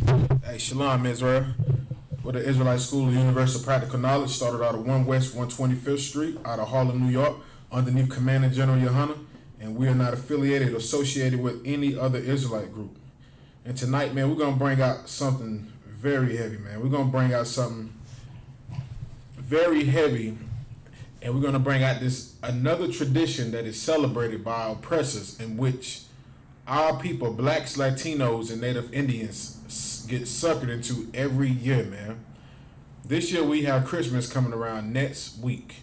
Hey, Shalom, Israel. We're the Israelite School of Universal Practical Knowledge, started out of 1 West 125th Street, out of Harlem, New York, underneath Commander General Yohana, and we are not affiliated or associated with any other Israelite group. And tonight, man, we're going to bring out something very heavy, man. We're going to bring out something very heavy, and we're going to bring out another tradition that is celebrated by our oppressors, in which our people, blacks, Latinos, and Native Indians, get suckered into every year, man. This year we have Christmas coming around next week.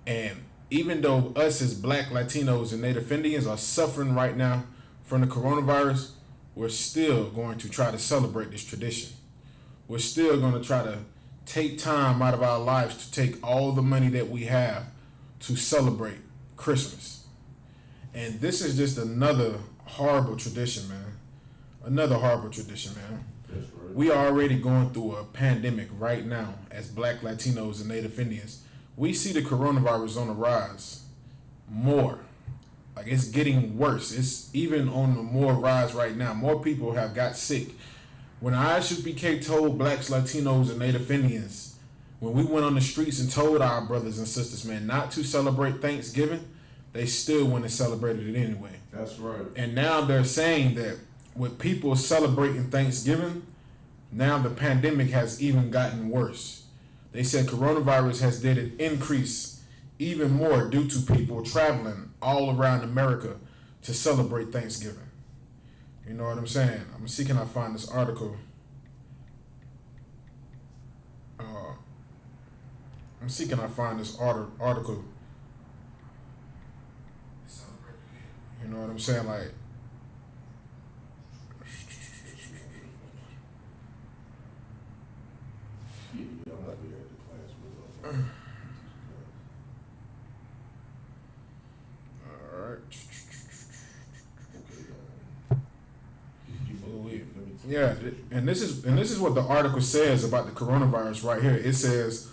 And even though us as black, Latinos, and Native Indians are suffering right now from the coronavirus, we're still going to try to celebrate this tradition. We're still going to try to take time out of our lives to take all the money that we have to celebrate Christmas. And this is just another horrible tradition, man. Another horrible tradition, man. Right. We are already going through a pandemic right now as black, Latinos, and Native Indians. We see the coronavirus on the rise more. Like, it's getting worse. It's even on the more rise right now. More people have got sick. When ISUPK told blacks, Latinos, and Native Indians, when we went on the streets and told our brothers and sisters, man, not to celebrate Thanksgiving, they still went and celebrated it anyway. That's right. And now they're saying that with people celebrating Thanksgiving, now the pandemic has even gotten worse. They said coronavirus has did an increase even more due to people traveling all around America to celebrate Thanksgiving. You know what I'm saying? I'm seeking I find this article. I'm seeking I find this article. You know what I'm saying? Like, yeah, and this is what the article says about the coronavirus right here. It says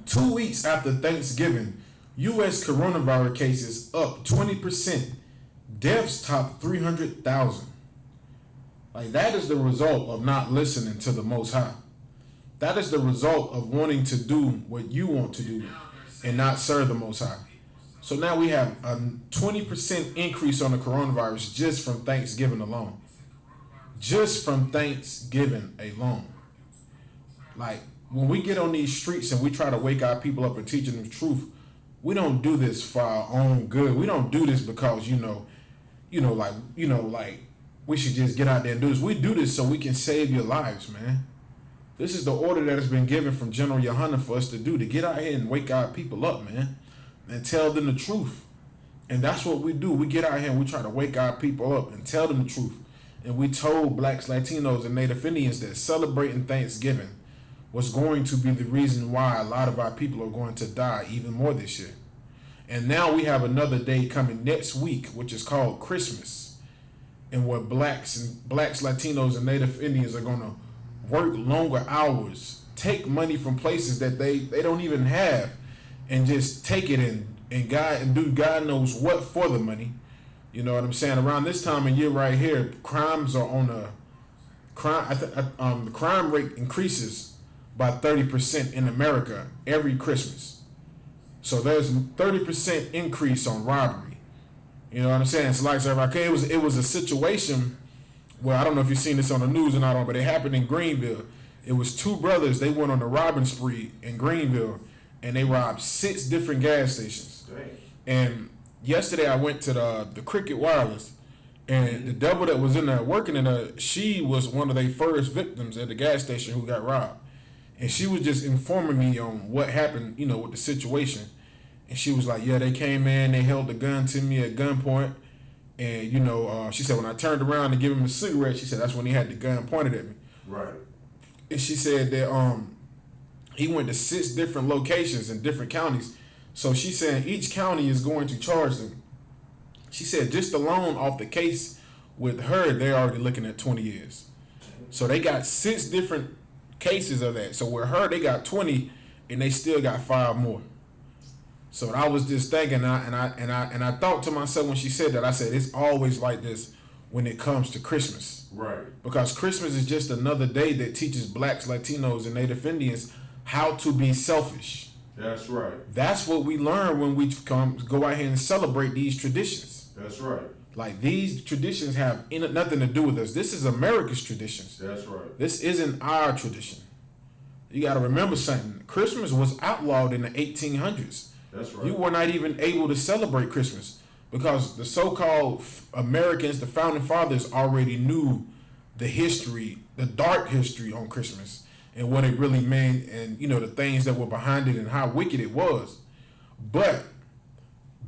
2 weeks after Thanksgiving, U.S. coronavirus cases up 20%, deaths top 300,000. Like, that is the result of not listening to the Most High. That is the result of wanting to do what you want to do and not serve the Most High. So now we have a 20% increase on the coronavirus just from Thanksgiving alone. Just from Thanksgiving alone. Like, when we get on these streets and we try to wake our people up and teach them the truth, we don't do this for our own good. We don't do this because, like we should just get out there and do this. We do this so we can save your lives, man. This is the order that has been given from General Yohana for us to do, to get out here and wake our people up, man, and tell them the truth. And that's what we do. We get out here and we try to wake our people up and tell them the truth. And we told blacks, Latinos, and Native Indians that celebrating Thanksgiving was going to be the reason why a lot of our people are going to die even more this year. And now we have another day coming next week, which is called Christmas, and where blacks, Latinos, and Native Indians are going to work longer hours, take money from places that they don't even have, and just take it and do God knows what for the money. You know what I'm saying? Around this time of year right here, crimes are on the crime rate increases by 30% in America every Christmas. So there's 30% increase on robbery. You know what I'm saying? So like it was a situation where, I don't know if you've seen this on the news or not, but it happened in Greenville. It was two brothers. They went on a robbing spree in Greenville, and they robbed 6 different gas stations. Dang. And yesterday I went to the Cricket Wireless, and the devil that was in there working in there, she was one of their first victims at the gas station who got robbed. And she was just informing me on what happened, with the situation. And she was like, yeah, they came in, they held the gun to me at gunpoint. And, she said, when I turned around to give him a cigarette, she said, that's when he had the gun pointed at me. Right. And she said that he went to 6 different locations in different counties. So she said each county is going to charge them. She said just alone off the case with her, they're already looking at 20 years. So they got 6 different cases of that. So with her, they got 20, and they still got 5 more. So I was just thinking, and I thought to myself when she said that, I said, it's always like this when it comes to Christmas. Right. Because Christmas is just another day that teaches blacks, Latinos, and Native Indians how to be selfish. That's right. That's what we learn when we go out here and celebrate these traditions. That's right. Like, these traditions have nothing to do with us. This is America's traditions. That's right. This isn't our tradition. You got to remember something. Christmas was outlawed in the 1800s. That's right. You were not even able to celebrate Christmas because the so-called Americans, the founding fathers, already knew the history, the dark history on Christmas and what it really meant, and the things that were behind it and how wicked it was. But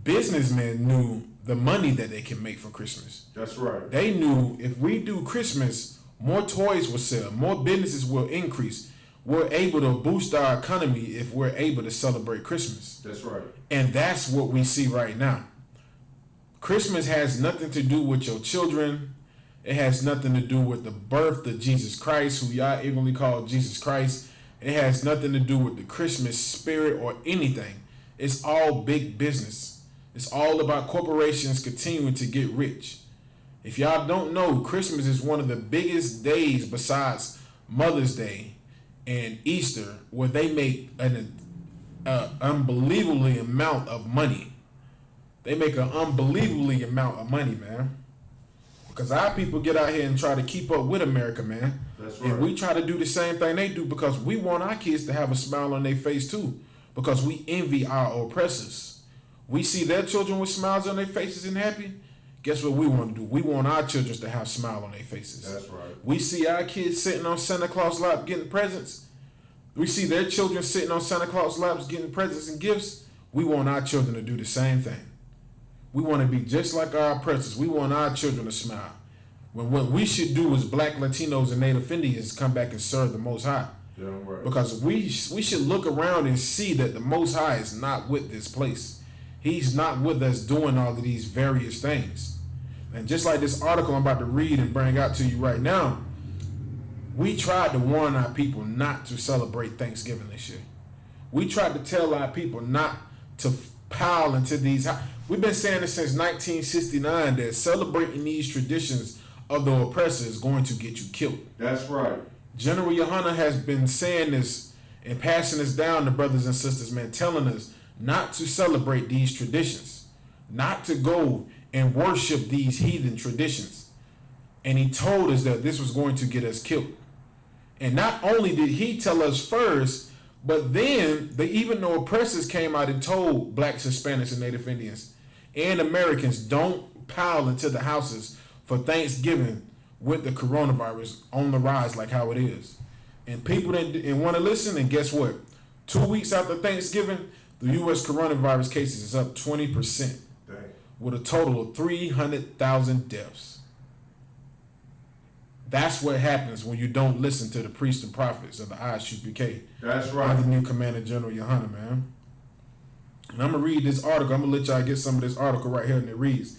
businessmen knew the money that they can make from Christmas. That's right. They knew if we do Christmas, more toys will sell, more businesses will increase. We're able to boost our economy if we're able to celebrate Christmas. That's right. And that's what we see right now. Christmas has nothing to do with your children. It has nothing to do with the birth of Jesus Christ, who y'all evenly call Jesus Christ. It has nothing to do with the Christmas spirit or anything. It's all big business. It's all about corporations continuing to get rich. If y'all don't know, Christmas is one of the biggest days besides Mother's Day and Easter where they make an unbelievably amount of money. They make an unbelievably amount of money, man. Because our people get out here and try to keep up with America, man. That's right. And we try to do the same thing they do because we want our kids to have a smile on their face too. Because we envy our oppressors. We see their children with smiles on their faces and happy. Guess what we want to do? We want our children to have smile on their faces. That's right. We see our kids sitting on Santa Claus' lap getting presents. We see their children sitting on Santa Claus' laps getting presents and gifts. We want our children to do the same thing. We want to be just like our oppressors. We want our children to smile. When what we should do as Black, Latinos, and Native Indians come back and serve the Most High. Yeah, right. Because we should look around and see that the Most High is not with this place. He's not with us doing all of these various things. And just like this article I'm about to read and bring out to you right now, we tried to warn our people not to celebrate Thanksgiving this year. We tried to tell our people not to pile into these. We've been saying this since 1969 that celebrating these traditions of the oppressor is going to get you killed. That's right. General Yohana has been saying this and passing this down to brothers and sisters, man, telling us not to celebrate these traditions, not to go and worship these heathen traditions. And he told us that this was going to get us killed. And not only did he tell us first, but then even the oppressors came out and told blacks, Hispanics, and Native Indians and Americans, don't pile into the houses for Thanksgiving with the coronavirus on the rise like how it is. And people didn't want to listen, and guess what? 2 weeks after Thanksgiving, the U.S. coronavirus cases is up 20%. Dang. With a total of 300,000 deaths. That's what happens when you don't listen to the priests and prophets of the ISUPK. That's right. Under new Commander General Yohana, man. And I'm going to read this article. I'm going to let y'all get some of this article right here, and it reads.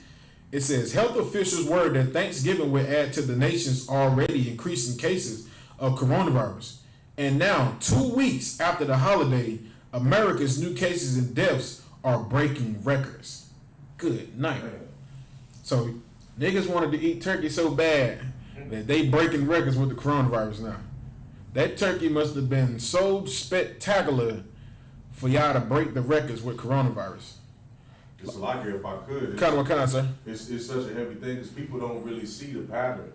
It says, health officials worried that Thanksgiving will add to the nation's already increasing cases of coronavirus. And now, 2 weeks after the holiday, America's new cases and deaths are breaking records. Good night. So, niggas wanted to eat turkey so bad that they breaking records with the coronavirus now. That turkey must have been so spectacular for y'all to break the records with coronavirus. It's like it if I could. What kind, sir? It's such a heavy thing because people don't really see the pattern.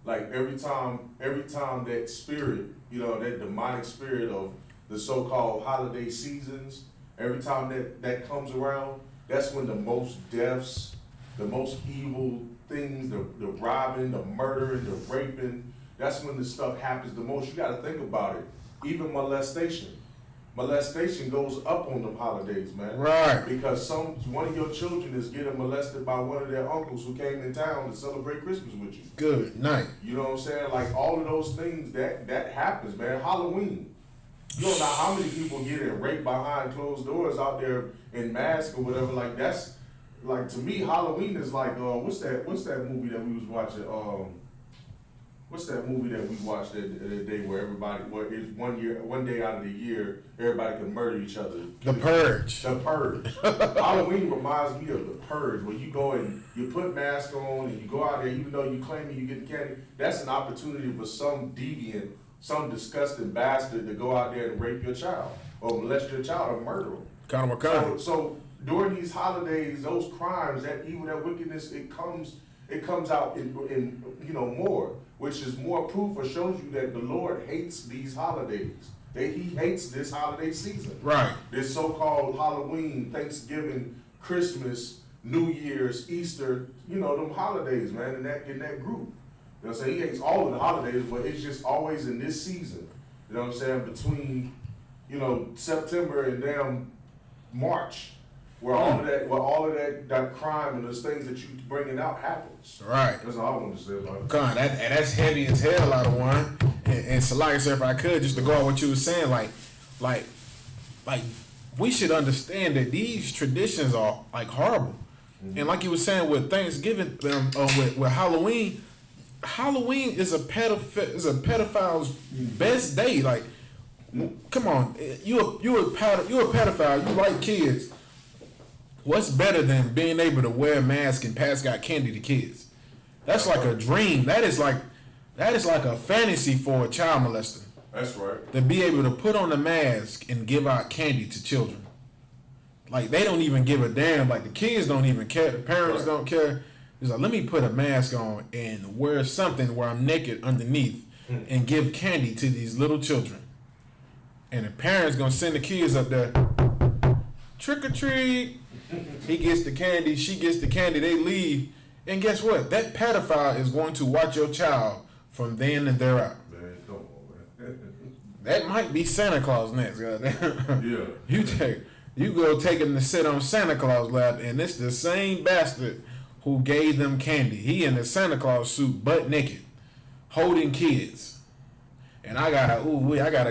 Like every time that spirit, that demonic spirit of the so-called holiday seasons, every time that comes around, that's when the most deaths, the most evil things, the robbing, the murdering, the raping, that's when this stuff happens the most. You got to think about it. Even molestation. Molestation goes up on them holidays, man. Right. Because one of your children is getting molested by one of their uncles who came in town to celebrate Christmas with you. Good night. You know what I'm saying? Like all of those things that happens, man. Halloween. You don't know how many people getting raped behind closed doors out there in masks or whatever. Like that's like to me, Halloween is like what's that movie that we was watching? What's that movie that we watched that day where it's 1 day out of the year, everybody can murder each other? The Purge. The Purge. Halloween reminds me of The Purge, where you go and you put masks on and you go out there, even though you claiming you getting candy. That's an opportunity for some deviant, some disgusting bastard to go out there and rape your child or molest your child or murder them. Kind of a So during these holidays, those crimes, that evil, that wickedness, it comes out in more, which is more proof or shows you that the Lord hates these holidays. He hates this holiday season. Right. This so-called Halloween, Thanksgiving, Christmas, New Year's, Easter, them holidays, man, in that group. You know what I'm saying? He hates all of the holidays, but it's just always in this season. You know what I'm saying? Between, September and damn March. Where all of that crime and those things that you bringing out happens. Right. That's all I want to say about it. God, that's heavy as hell, out of one. And so, like I said, if I could, just to go on what you were saying, like we should understand that these traditions are like horrible. Mm-hmm. And like you were saying with Thanksgiving, with Halloween is a pedophile's best day. Like, come on, you a pedophile. You like kids. What's better than being able to wear a mask and pass out candy to kids? That's like a dream. That is like a fantasy for a child molester. That's right. To be able to put on a mask and give out candy to children. Like, they don't even give a damn. Like, the kids don't even care. The parents don't care. It's like, let me put a mask on and wear something where I'm naked underneath and give candy to these little children. And the parents gonna send the kids up there, trick or treat. He gets the candy, she gets the candy, they leave. And guess what? That pedophile is going to watch your child from then and there out. Man, come on, man. That might be Santa Claus next, goddamn. Yeah. You go take him to sit on Santa Claus lap, and it's the same bastard who gave them candy. He in the Santa Claus suit, butt naked, holding kids. And I got a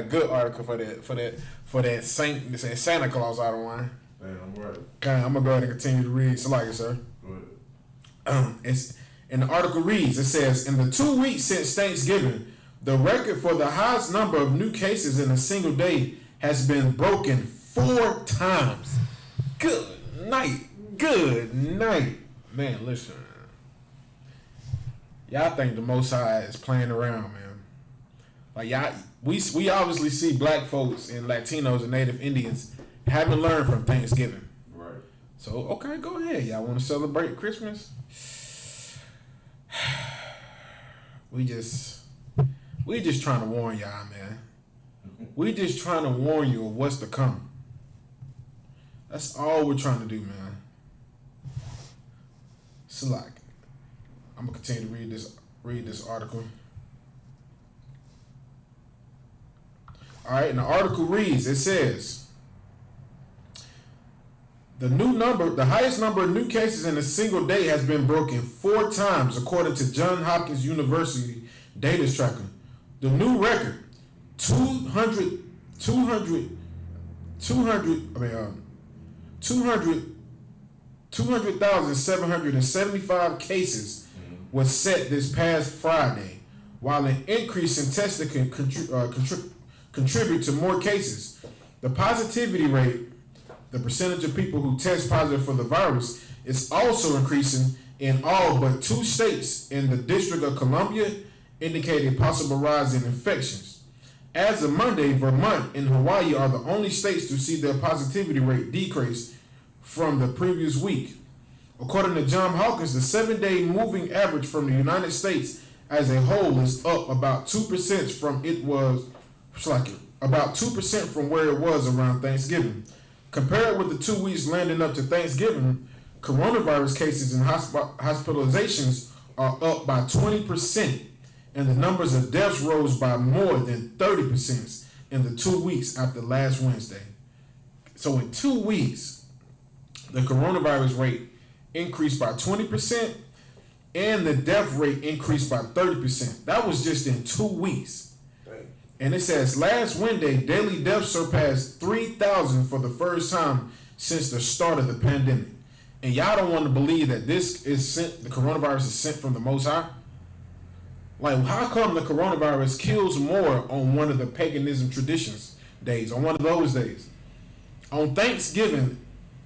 good article for that Santa Claus out of line. Man, I'm right. Okay, I'm gonna go ahead and continue to read. So, like it, sir. Go ahead. And the article reads, it says, in the 2 weeks since Thanksgiving, the record for the highest number of new cases in a single day has been broken 4 times. Good night. Man, listen. Y'all think the Most High is playing around, man. Like, y'all, we obviously see black folks and Latinos and Native Indians haven't learned from Thanksgiving. Right. So, okay, go ahead. Y'all want to celebrate Christmas? We just trying to warn y'all, man. We just trying to warn you of what's to come. That's all we're trying to do, man. So, like, I'm gonna continue to read this article. All right, and the article reads, it says, the highest number of new cases in a single day has been broken 4 times, according to Johns Hopkins University data tracker. The new record, 200,775 cases was set this past Friday, while an increase in testing can contribute to more cases. The positivity rate, the percentage of people who test positive for the virus, is also increasing in all but 2 states in the District of Columbia, indicating possible rise in infections. As of Monday, Vermont and Hawaii are the only states to see their positivity rate decrease from the previous week. According to Johns Hopkins, the 7-day moving average from the United States as a whole is up about 2% from where it was around Thanksgiving. Compared with the 2 weeks landing up to Thanksgiving, coronavirus cases and hospitalizations are up by 20%, and the numbers of deaths rose by more than 30% in the 2 weeks after last Wednesday. So in 2 weeks, the coronavirus rate increased by 20%, and the death rate increased by 30%. That was just in 2 weeks. And it says last Wednesday, daily deaths surpassed 3,000 for the first time since the start of the pandemic. And y'all don't want to believe that the coronavirus is sent from the Most High? Like, how come the coronavirus kills more on one of the paganism traditions days, on one of those days? On Thanksgiving,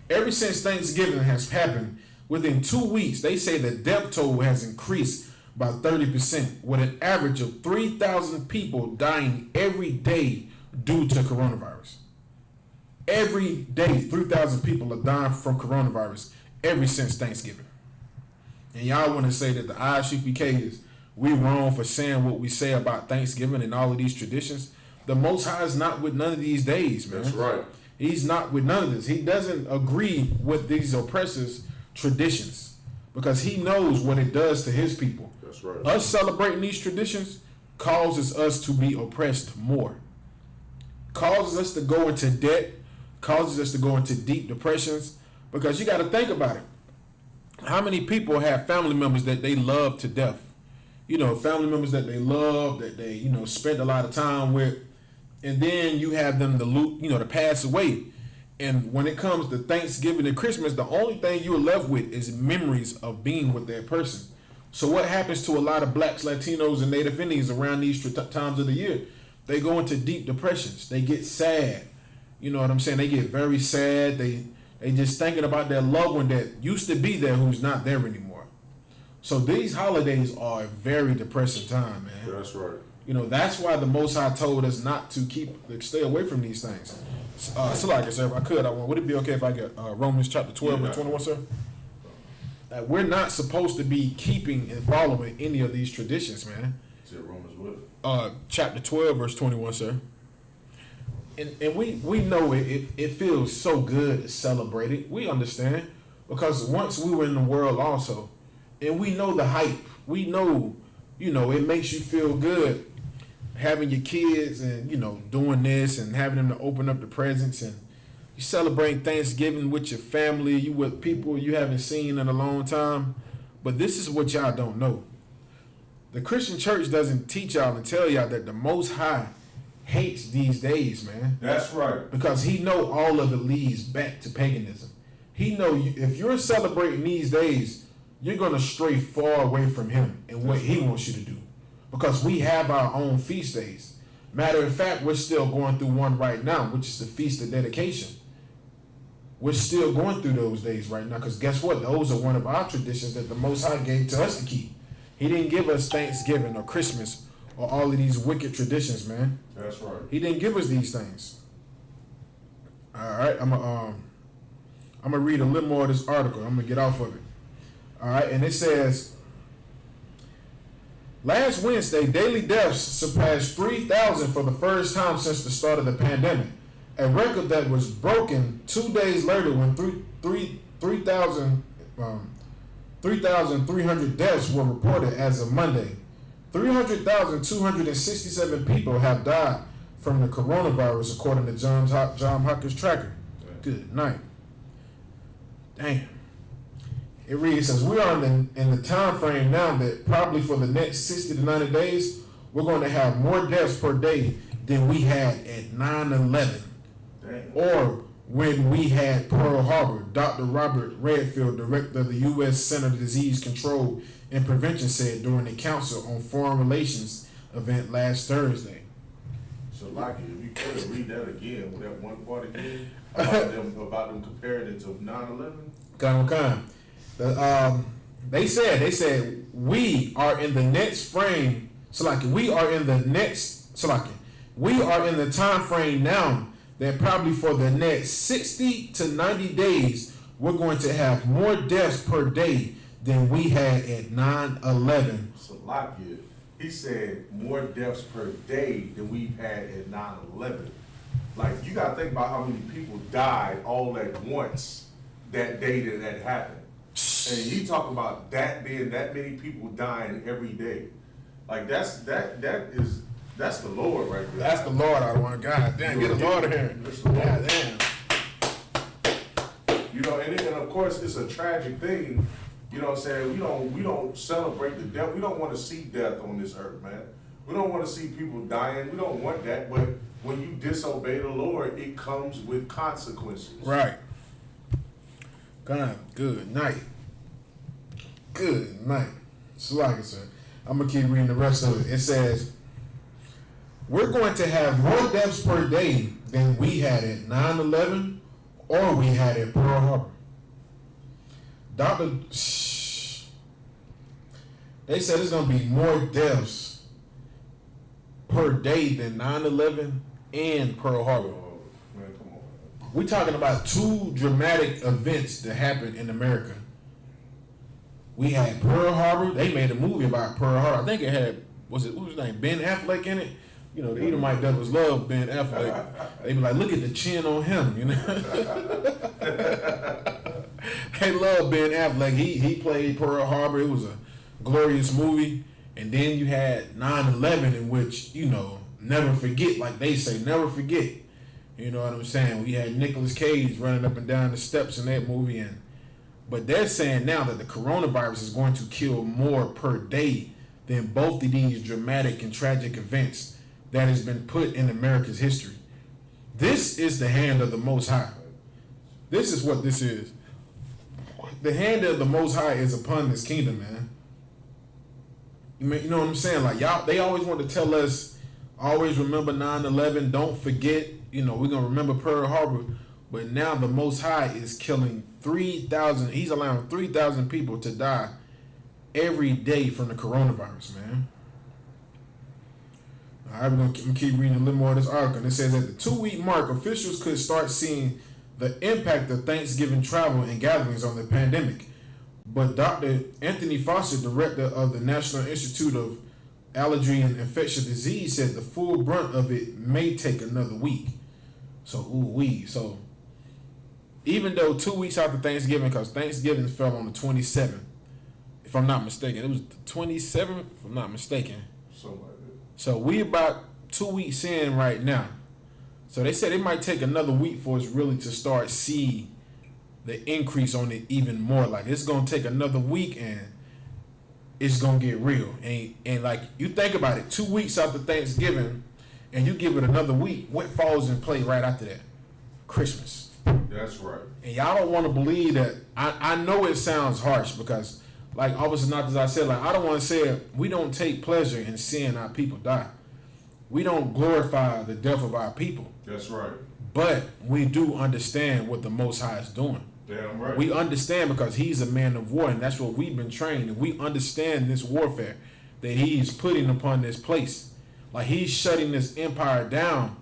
ever since Thanksgiving has happened, within 2 weeks, they say the death toll has increased by 30%, with an average of 3,000 people dying every day due to coronavirus. Every day, 3,000 people are dying from coronavirus ever since Thanksgiving. And y'all want to say that the ISUPK is we wrong for saying what we say about Thanksgiving and all of these traditions? The Most High is not with none of these days, man. That's right. He's not with none of this. He doesn't agree with these oppressors' traditions because he knows what it does to his people. That's right. Us celebrating these traditions causes us to be oppressed more. Causes us to go into debt, causes us to go into deep depressions, because you got to think about it. How many people have family members that they love to death? You know, family members that they love, that they, you know, spend a lot of time with, and then you have them to pass away. And when it comes to Thanksgiving and Christmas, the only thing you're left with is memories of being with that person. So what happens to a lot of blacks, Latinos, and Native Indians around these times of the year? They go into deep depressions. They get sad. You know what I'm saying? They get very sad. They just thinking about their loved one that used to be there who's not there anymore. So these holidays are a very depressing time, man. That's right. You know, that's why the Most High told us not to stay away from these things. So like I said, if I could, would it be okay if I get Romans chapter 12 and 21, sir? That we're not supposed to be keeping and following any of these traditions, man. Is it Romans what? Chapter 12, verse 21, sir. And we know it feels so good to celebrate it. We understand. Because once we were in the world also, and we know the hype. We know, it makes you feel good having your kids and, doing this and having them to open up the presents, and you celebrate Thanksgiving with your family, you with people you haven't seen in a long time. But this is what y'all don't know. The Christian church doesn't teach y'all and tell y'all that the Most High hates these days, man. That's right. Because he know all of it leads back to paganism. He know if you're celebrating these days, you're going to stray far away from him and what he wants you to do. Because we have our own feast days. Matter of fact, we're still going through one right now, which is the Feast of Dedication. We're still going through those days right now, because guess what? Those are one of our traditions that the Most High gave to us to keep. He didn't give us Thanksgiving or Christmas or all of these wicked traditions, man. That's right. He didn't give us these things. All right, I'm gonna read a little more of this article. I'm gonna get off of it. All right, and it says, last Wednesday, daily deaths surpassed 3,000 for the first time since the start of the pandemic, a record that was broken 2 days later when 3,300 deaths were reported as of Monday. 300,267 people have died from the coronavirus, according to John Hopkins tracker. Good night. Damn. It reads, says we are in the time frame now that probably for the next 60 to 90 days, we're going to have more deaths per day than we had at 9/11. Or when we had Pearl Harbor. Dr. Robert Redfield, director of the U.S. Center for Disease Control and Prevention, said during the Council on Foreign Relations event last Thursday. So, like, if you could read that again, with that one part again, about them comparing it to 9/11. They said we are in the next frame. We are in the time frame now that probably for the next 60 to 90 days, we're going to have more deaths per day than we had at 9/11. Salakia, he said more deaths per day than we've had at 9/11. Like, you got to think about how many people died all at once that day that happened. And he talking about that being that many people dying every day. Like, that's the Lord right there. That's the Lord out of one. God damn, get the Lord in here. God damn. And of course it's a tragic thing. You know what I'm saying? We don't celebrate the death. We don't want to see death on this earth, man. We don't want to see people dying. We don't want that. But when you disobey the Lord, it comes with consequences. Right. God, good night. Good night. Salaka, sir. I'm gonna keep reading the rest of it. It says, we're going to have more deaths per day than we had at 9/11 or we had at Pearl Harbor. They said it's gonna be more deaths per day than 9/11 and Pearl Harbor. Oh, man, come on. We're talking about two dramatic events that happened in America. We had Pearl Harbor. They made a movie about Pearl Harbor. I think it had, what was his name? Ben Affleck in it. You know, the Edomite devils love Ben Affleck. They be like, look at the chin on him, you know. They love Ben Affleck. He played Pearl Harbor. It was a glorious movie. And then you had 9/11, in which, you know, never forget, like they say, never forget. You know what I'm saying? We had Nicolas Cage running up and down the steps in that movie, but they're saying now that the coronavirus is going to kill more per day than both of these dramatic and tragic events that has been put in America's history. This is the hand of the Most High. This is what this is. The hand of the Most High is upon this kingdom, man. You know what I'm saying? Like, y'all, they always want to tell us, always remember 9/11, don't forget, you know, we're going to remember Pearl Harbor. But now the Most High is killing 3,000, he's allowing 3,000 people to die every day from the coronavirus, man. All right, we're going to keep reading a little more of this article. And it says, at the 2-week mark, officials could start seeing the impact of Thanksgiving travel and gatherings on the pandemic. But Dr. Anthony Foster, director of the National Institute of Allergy and Infectious Disease, said the full brunt of it may take another week. So, So, even though 2 weeks after Thanksgiving, because Thanksgiving fell on the 27th, if I'm not mistaken. It was the 27th, if I'm not mistaken. Something like that. So, we about 2 weeks in right now. So, they said it might take another week for us really to start see the increase on it even more. Like, it's going to take another week and it's going to get real. And like, you think about it, 2 weeks after Thanksgiving, and you give it another week, what falls in play right after that? Christmas. That's right. And y'all don't want to believe that. I know it sounds harsh because, like, obviously not as I said, like, I don't want to say it, we don't take pleasure in seeing our people die. We don't glorify the death of our people. That's right. But we do understand what the Most High is doing. Damn right. We understand because he's a man of war, and that's what we've been trained. And we understand this warfare that he's putting upon this place. Like, he's shutting this empire down,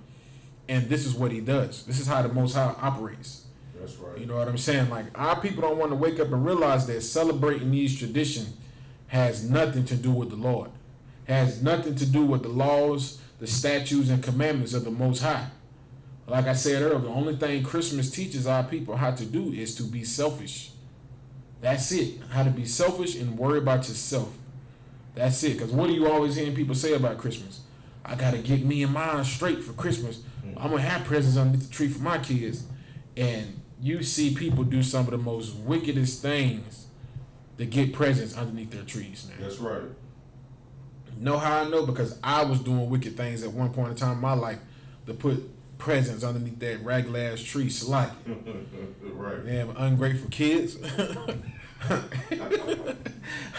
and this is what he does. This is how the Most High operates. That's right. You know what I'm saying? Like, our people don't want to wake up and realize that celebrating these traditions has nothing to do with the Lord. Has nothing to do with the laws, the statutes, and commandments of the Most High. Like I said earlier, the only thing Christmas teaches our people how to do is to be selfish. That's it. How to be selfish and worry about yourself. That's it. Because what are you always hearing people say about Christmas? I got to get me and mine straight for Christmas. I'm going to have presents underneath the tree for my kids. And you see people do some of the most wickedest things to get presents underneath their trees, man. That's right. You know how I know? Because I was doing wicked things at one point in time in my life to put presents underneath that ragged ass tree, Salaki. Right. Damn ungrateful kids.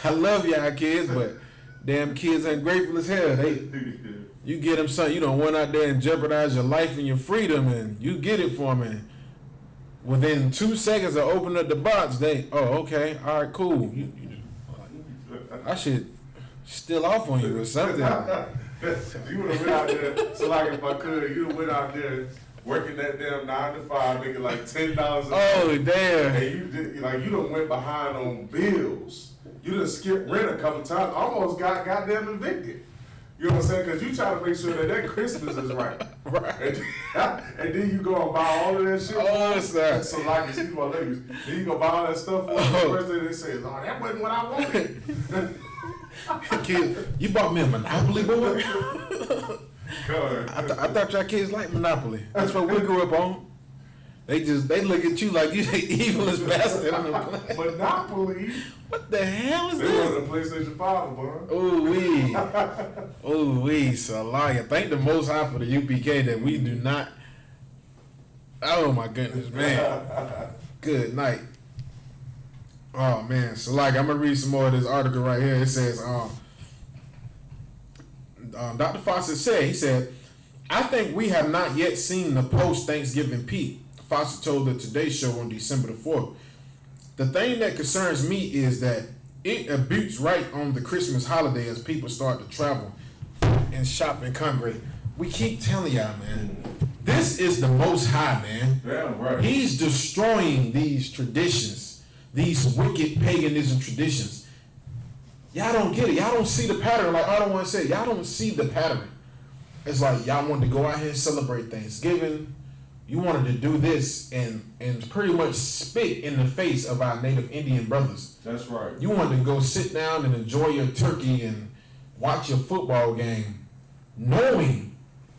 I love y'all kids, but damn kids ungrateful as hell. You get them something, you don't went out there and jeopardize your life and your freedom, and you get it for them, and within 2 seconds of opening up the box, okay, all right, cool. I should steal off on you or something. You would have went out there, so like if I could, you would have went out there working that damn 9 to 5, making like $10 a day. Oh, damn. And you done went behind on bills. You done skipped rent a couple times, almost got goddamn evicted. You know what I'm saying? Because you try to make sure that Christmas is right. Right. And then you go and buy all of that shit. Oh, sir. So like, excuse my language, then you go buy all that stuff for the first day they say, oh, that wasn't what I wanted. Kid, you bought me a Monopoly board? I thought y'all kids like Monopoly. That's what we grew up on. They look at you like you the evilest bastard on the planet. Monopoly? What the hell is They this? was a PlayStation 5, boy. Ooh wee, Salaya. Thank the Most High for the UPK that we do not. Oh my goodness, man. Good night. Oh man, so like I'm gonna read some more of this article right here. It says, Dr. Fawcett said, he said, I think we have not yet seen the post-Thanksgiving peak. Fawcett told the Today Show on December the 4th. The thing that concerns me is that it abutes right on the Christmas holiday as people start to travel and shop and congregate. We keep telling y'all, man, this is the Most High, man. Damn right. He's destroying these traditions, these wicked paganism traditions. Y'all don't get it. Y'all don't see the pattern. Like I don't want to say, y'all don't see the pattern. It's like y'all wanted to go out here and celebrate Thanksgiving. You wanted to do this and pretty much spit in the face of our native Indian brothers. That's right. You wanted to go sit down and enjoy your turkey and watch your football game,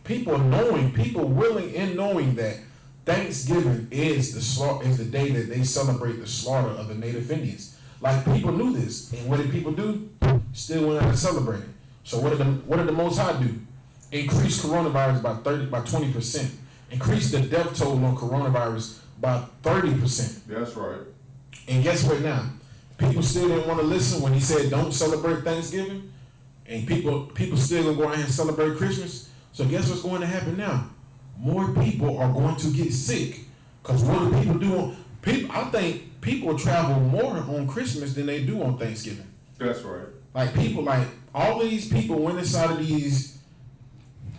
people willing and knowing that Thanksgiving is the day that they celebrate the slaughter of the native Indians. Like people knew this, and what did people do? Still went out and celebrated. So what did the Most High do? Increase coronavirus by 20%. Increase the death toll on coronavirus by 30%. That's right. And guess what now? People still didn't want to listen when he said don't celebrate Thanksgiving. And people still gonna go out and celebrate Christmas. So guess what's going to happen now? More people are going to get sick. Because what do people do? I think people travel more on Christmas than they do on Thanksgiving. That's right. Like all these people went inside of these.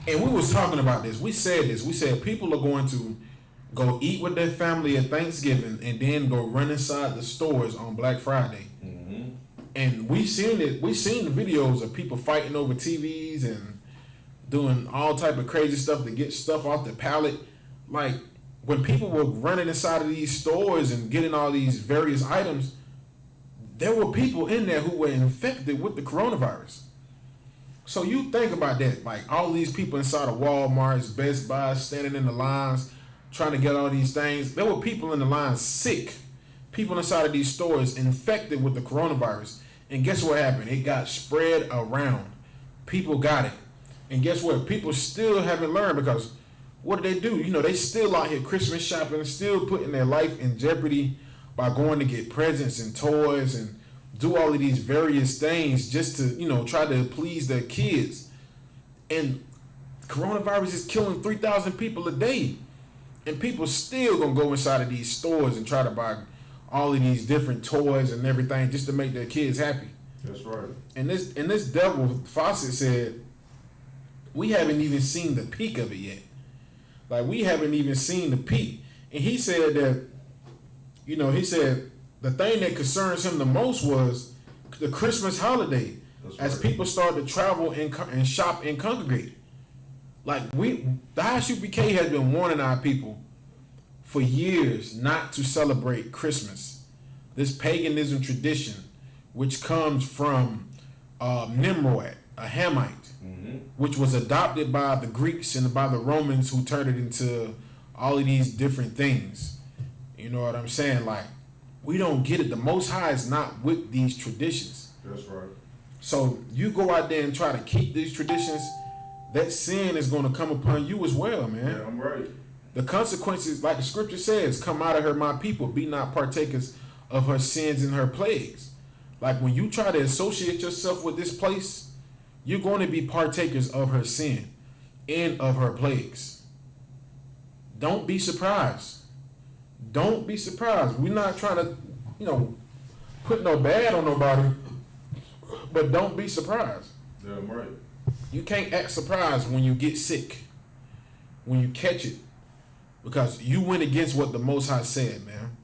And we was talking about this. We said people are going to go eat with their family at Thanksgiving and then go run inside the stores on Black Friday. Mm-hmm. And we seen it. We seen the videos of people fighting over TVs and doing all type of crazy stuff to get stuff off the pallet. Like when people were running inside of these stores and getting all these various items, there were people in there who were infected with the coronavirus. So you think about that, like all these people inside of Walmart's, Best Buy, standing in the lines, trying to get all these things. There were people in the lines sick, people inside of these stores infected with the coronavirus. And guess what happened? It got spread around. People got it. And guess what? People still haven't learned because what do? They still out here Christmas shopping, still putting their life in jeopardy by going to get presents and toys and do all of these various things just to, try to please their kids. And coronavirus is killing 3,000 people a day. And people still gonna go inside of these stores and try to buy all of these different toys and everything just to make their kids happy. That's right. And this devil, Fawcett said, we haven't even seen the peak of it yet. Like we haven't even seen the peak. And he said that, the thing that concerns him the most was the Christmas holiday. That's as right. People started to travel and shop and congregate. Like the ISUPK has been warning our people for years not to celebrate Christmas. This paganism tradition, which comes from Nimrod, a Hamite, which was adopted by the Greeks and by the Romans who turned it into all of these different things. You know what I'm saying? Like, we don't get it. The Most High is not with these traditions. That's right. So you go out there and try to keep these traditions, that sin is going to come upon you as well, man. Yeah, I'm right. The consequences, like the scripture says, come out of her, my people, be not partakers of her sins and her plagues. Like when you try to associate yourself with this place, you're going to be partakers of her sin and of her plagues. Don't be surprised. Don't be surprised. We're not trying to, put no bad on nobody, but don't be surprised. Yeah, I'm right. You can't act surprised when you get sick, when you catch it, because you went against what the Most High said, man.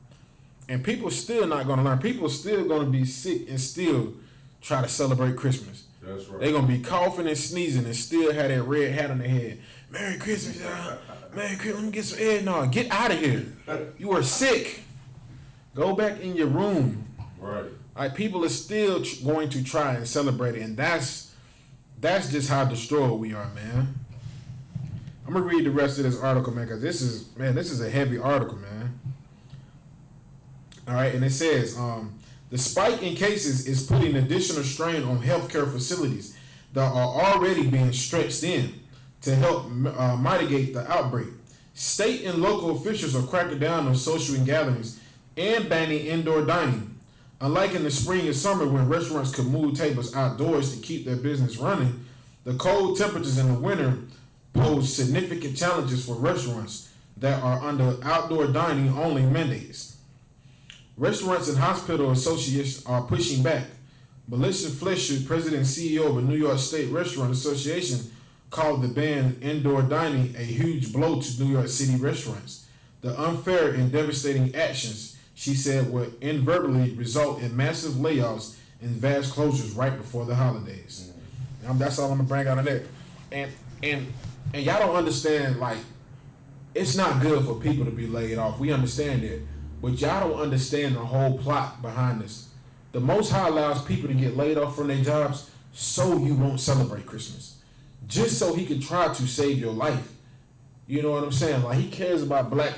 And people still not going to learn. People still going to be sick and still try to celebrate Christmas. That's right. They're going to be coughing and sneezing and still have that red hat on their head. Merry Christmas, y'all. Merry Christmas. Let me get some eggnog. Get out of here. You are sick. Go back in your room. Right. Like people are still going to try and celebrate it, and that's just how destroyed we are, man. I'm gonna read the rest of this article, man, because this is a heavy article, man. All right, and it says, the spike in cases is putting additional strain on healthcare facilities that are already being stretched thin to help mitigate the outbreak. State and local officials are cracking down on social gatherings and banning indoor dining. Unlike in the spring and summer when restaurants could move tables outdoors to keep their business running, The cold temperatures in the winter pose significant challenges for restaurants that are under outdoor dining only mandates. Restaurants and hospital associations are pushing back. Melissa Fletcher, president and CEO of the New York State Restaurant Association, called the ban indoor dining a huge blow to New York City restaurants. The unfair and devastating actions, she said, would invariably result in massive layoffs and vast closures right before the holidays. That's all I'm gonna bring out of that. And y'all don't understand, like, it's not good for people to be laid off. We understand that. But y'all don't understand the whole plot behind this. The Most High allows people to get laid off from their jobs so you won't celebrate Christmas. Just so he can try to save your life. You know what I'm saying? Like, he cares about blacks,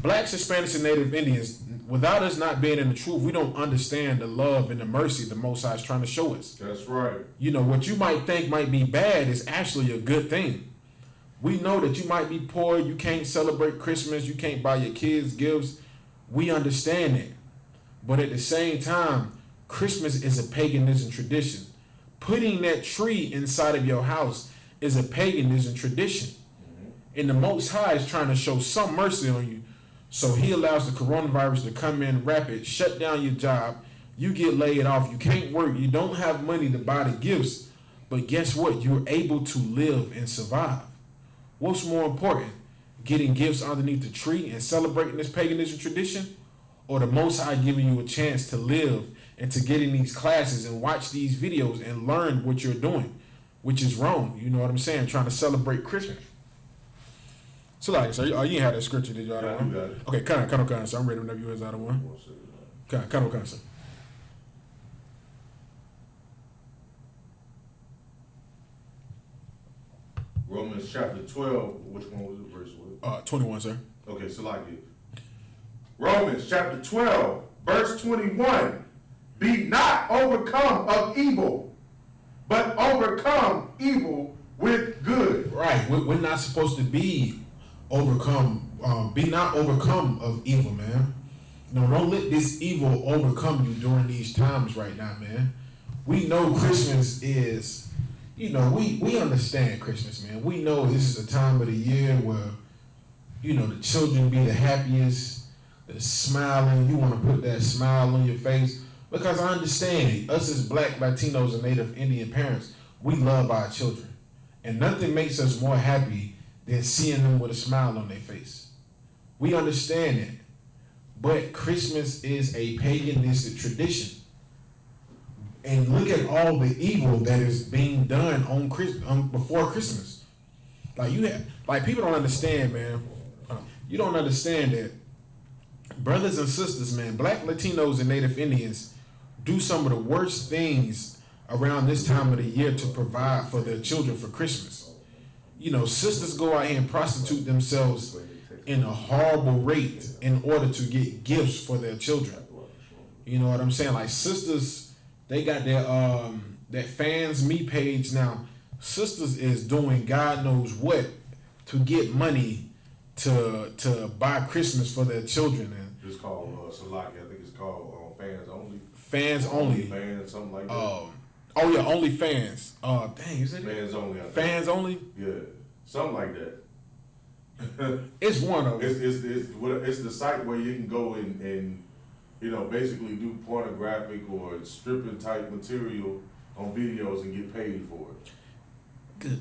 Hispanics, and Native Indians. Without us not being in the truth, we don't understand the love and the mercy the Most High is trying to show us. That's right. You know, what you might think might be bad is actually a good thing. We know that you might be poor, you can't celebrate Christmas, you can't buy your kids gifts. We understand that. But at the same time, Christmas is a paganism tradition. Putting that tree inside of your house is a paganism tradition. And the Most High is trying to show some mercy on you. So he allows the coronavirus to come in rapid, shut down your job. You get laid off. You can't work. You don't have money to buy the gifts. But guess what? You're able to live and survive. What's more important? Getting gifts underneath the tree and celebrating this paganism tradition? Or the Most High giving you a chance to live and to get in these classes and watch these videos and learn what you're doing, which is wrong. You know what I'm saying? Trying to celebrate Christmas. So, like, so you didn't have that scripture, did you? Yeah, you got it. Okay, kind of. So I'm ready whenever you is out of one. Kind of. So. Romans chapter 12, which one was it, verse what? 21, sir. Okay, so like it. Romans chapter 12, verse 21. Be not overcome of evil, but overcome evil with good. Right. We're not supposed to be overcome. Be not overcome of evil, man. No, don't let this evil overcome you during these times right now, man. We know Christmas is, we understand Christmas, man. We know this is a time of the year where, the children be the happiest, they're smiling. You want to put that smile on your face. Because I understand, us as Black, Latinos, and Native Indian parents, we love our children. And nothing makes us more happy than seeing them with a smile on their face. We understand it. But Christmas is a paganistic tradition. And look at all the evil that is being done before Christmas. People don't understand, man. You don't understand that brothers and sisters, man, Black, Latinos, and Native Indians do some of the worst things around this time of the year to provide for their children for Christmas. Sisters go out here and prostitute themselves in a horrible rate in order to get gifts for their children. You know what I'm saying? Like, sisters, they got their that Fans Me page now. Sisters is doing God knows what to get money to buy Christmas for their children. And it's called Salaki. I think it's called Fans Only. Fans Only. Fans, something like that. Oh yeah, Only Fans. Dang, you said Fans Only. Fans Only. Yeah, something like that. It's one of them. It's the site where you can go and basically do pornographic or stripping type material on videos and get paid for it. Good.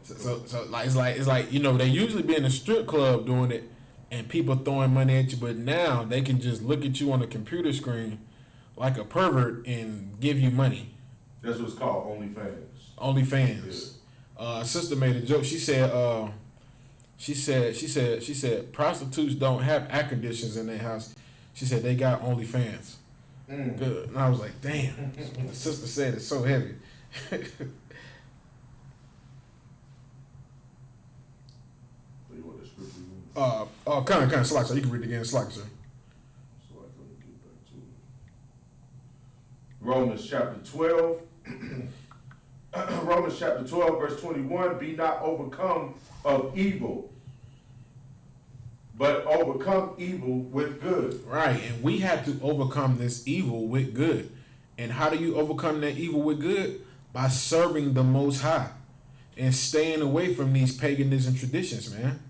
So it's like they usually be in a strip club doing it and people throwing money at you, but now they can just look at you on the computer screen like a pervert and give you money. That's what it's called, OnlyFans. OnlyFans. Yeah. Sister made a joke. She said prostitutes don't have air conditioners in their house. She said they got OnlyFans. Good. And I was like, damn. The sister said it's so heavy. Kind of slack, so you can read it again, slack, sir. So let me get back to it. Romans chapter 12. Romans chapter 12, verse 21. Be not overcome of evil, but overcome evil with good. Right, and we have to overcome this evil with good. And how do you overcome that evil with good? by serving the Most High and staying away from these paganism traditions, man.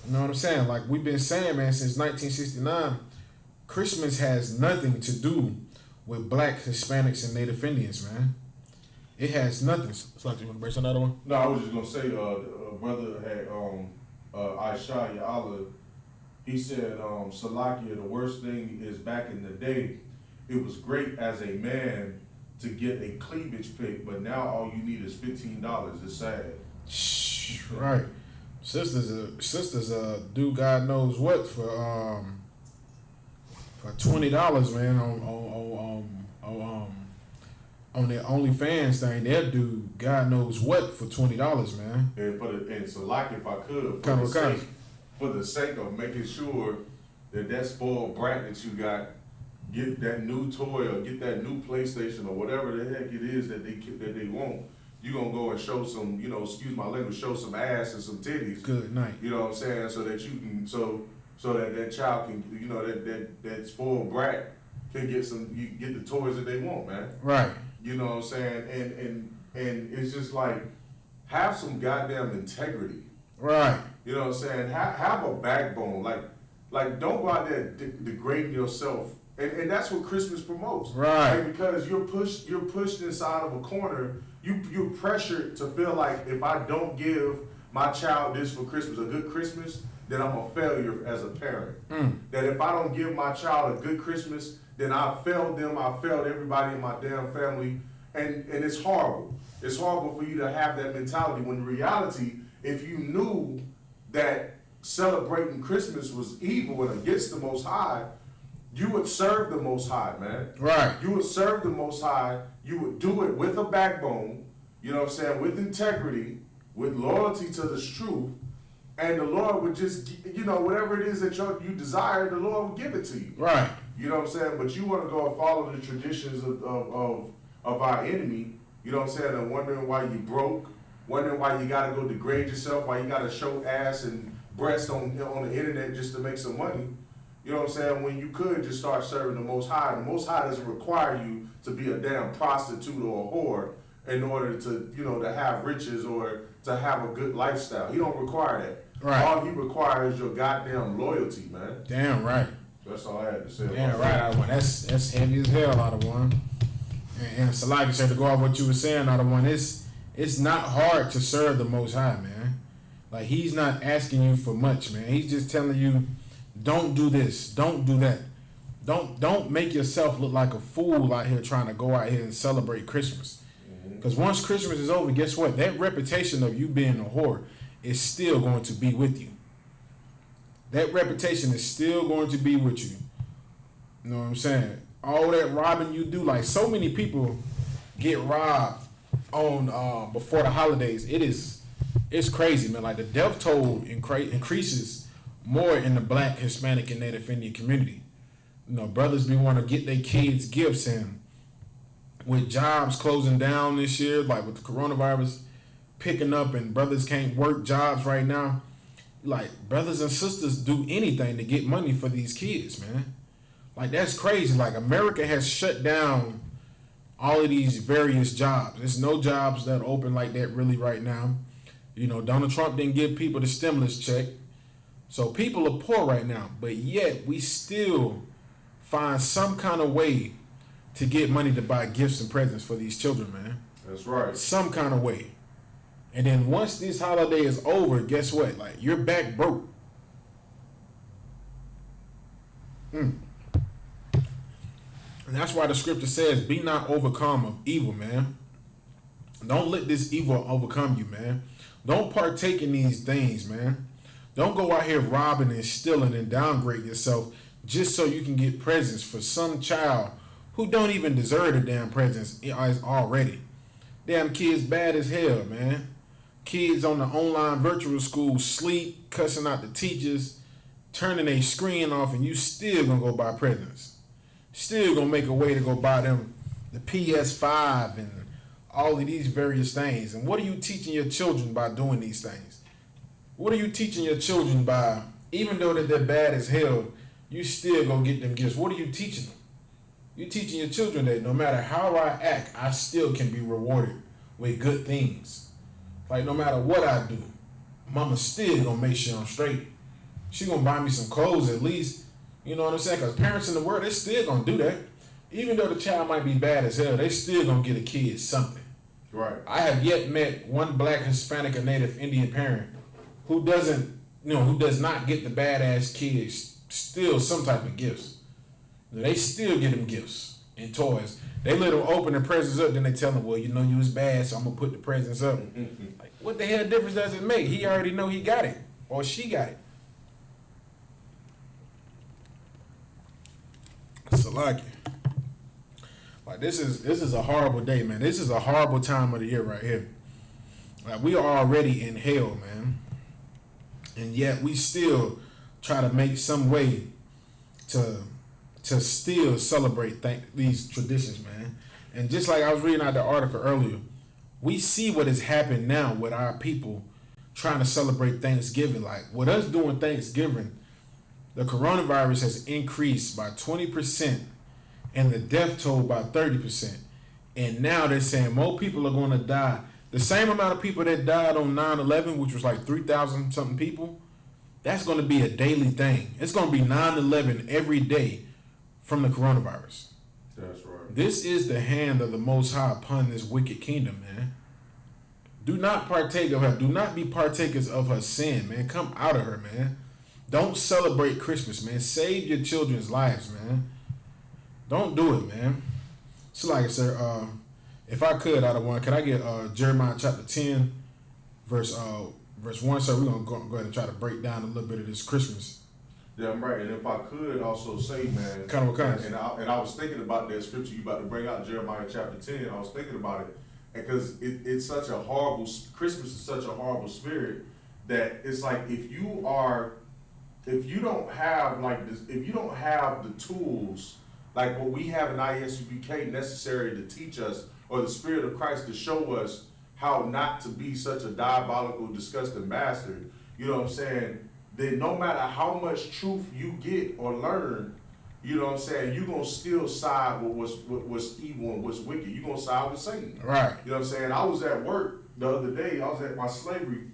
You know what I'm saying? Like we've been saying, man, since 1969, Christmas has nothing to do with Black, Hispanics, and Native Indians, man. It has nothing. It's like, you want to break another one? No, I was just gonna say, brother had Aisha Allah. He said, Salakia, the worst thing is back in the day, it was great as a man to get a cleavage pick, but now all you need is $15. It's sad. Right. Sisters do God knows what for $20, man, on their OnlyFans thing. They'll do God knows what for $20, man. And so like if I could, for the sake of making sure that spoiled brat that you got get that new toy or get that new PlayStation or whatever the heck it is that they want, you gonna go and show some, excuse my language, show some ass and some titties. Good night. You know what I'm saying? So that you can so that child can, that spoiled brat can get the toys that they want, man. Right. You know what I'm saying? And it's just like, have some goddamn integrity. Right. You know what I'm saying? Have a backbone. Like don't go out there degrading yourself. And that's what Christmas promotes. Right. And because you're pushed inside of a corner, you're pressured to feel like if I don't give my child this for Christmas, a good Christmas, then I'm a failure as a parent. That if I don't give my child a good Christmas, then I failed them, I failed everybody in my damn family. And it's horrible. It's horrible for you to have that mentality when in reality, if you knew that celebrating Christmas was evil and against the Most High, you would serve the Most High, man. Right. You would serve the Most High. You would do it with a backbone, you know what I'm saying, with integrity, with loyalty to the truth, and the Lord would just, whatever it is that you desire, the Lord would give it to you. Right. You know what I'm saying? But you want to go and follow the traditions of our enemy, you know what I'm saying, and wondering why you broke, wondering why you got to go degrade yourself, why you got to show ass and breast on the internet just to make some money. You know what I'm saying? When you could just start serving the Most High. The Most High doesn't require you to be a damn prostitute or a whore in order to, to have riches or to have a good lifestyle. He don't require that. Right. All he requires is your goddamn loyalty, man. Damn right. That's all I had to say. Damn right, out of one. That's heavy as hell, out of one. And so like you said, to go off what you were saying, out of one, it's not hard to serve the Most High, man. Like he's not asking you for much, man. He's just telling you, don't do this, don't do that. Don't make yourself look like a fool out here trying to go out here and celebrate Christmas. Because once Christmas is over, guess what? That reputation of you being a whore is still going to be with you. That reputation is still going to be with you. You know what I'm saying? All that robbing you do, like so many people get robbed on before the holidays. It's crazy, man. Like the death toll increases more in the Black, Hispanic, and Native Indian community. Brothers be want to get their kids gifts, and with jobs closing down this year, like with the coronavirus picking up and brothers can't work jobs right now, like brothers and sisters do anything to get money for these kids, man. Like that's crazy. Like America has shut down all of these various jobs. There's no jobs that are open like that really right now. Donald Trump didn't give people the stimulus check. So people are poor right now, but yet we still find some kind of way to get money to buy gifts and presents for these children, man. That's right. Some kind of way. And then once this holiday is over, guess what? Like you're back broke. And that's why the scripture says, be not overcome of evil, man. Don't let this evil overcome you, man. Don't partake in these things, man. Don't go out here robbing and stealing and downgrade yourself just so you can get presents for some child who don't even deserve the damn presents already. Damn kids bad as hell, man. Kids on the online virtual school sleep, cussing out the teachers, turning their screen off, and you still gonna go buy presents. Still gonna make a way to go buy them the PS5 and all of these various things. And what are you teaching your children by doing these things? What are you teaching your children by, even though that they're bad as hell, you still gonna get them gifts? What are you teaching them? You're teaching your children that no matter how I act, I still can be rewarded with good things. Like no matter what I do, mama still gonna make sure I'm straight. She gonna buy me some clothes at least. You know what I'm saying? Because parents in the world, they still gonna do that. Even though the child might be bad as hell, they still gonna get a kid something. Right. I have yet met one black, Hispanic, or Native Indian parent who doesn't, who does not get the badass kids still some type of gifts. They still get them gifts and toys. They let them open the presents up, then they tell them, well, you was bad, so I'm gonna put the presents up. Like, what the hell difference does it make? He already know he got it, or she got it. Salaki. Like this is a horrible day, man. This is a horrible time of the year right here. Like we are already in hell, man, and yet we still try to make some way to still celebrate these traditions, man. And just like I was reading out the article earlier, we see what has happened now with our people trying to celebrate Thanksgiving. Like with us doing Thanksgiving, the coronavirus has increased by 20% and the death toll by 30%. And now they're saying more people are going to die. The same amount of people that died on 9/11, which was like 3,000 something people, that's going to be a daily thing. It's going to be 9/11 every day from the coronavirus. That's right. This is the hand of the Most High upon this wicked kingdom, man. Do not partake of her. Do not be partakers of her sin, man. Come out of her, man. Don't celebrate Christmas, man. Save your children's lives, man. Don't do it, man. So like I said, if I could, out of one, could I get Jeremiah chapter 10, verse 1? So we're going to go ahead and try to break down a little bit of this Christmas. Yeah, I'm right. And if I could also say, man, Kind of. and I was thinking about that scripture you about to bring out, Jeremiah chapter 10. I was thinking about it because it's such a horrible, Christmas is such a horrible spirit that it's like if you don't have like this, if you don't have the tools like what we have in ISUPK necessary to teach us, or the Spirit of Christ to show us how not to be such a diabolical, disgusting bastard, you know what I'm saying, then no matter how much truth you get or learn, you know what I'm saying, you're going to still side with what's evil and what's wicked. You're going to side with Satan. Right. You know what I'm saying? I was at work the other day. I was at my slavery,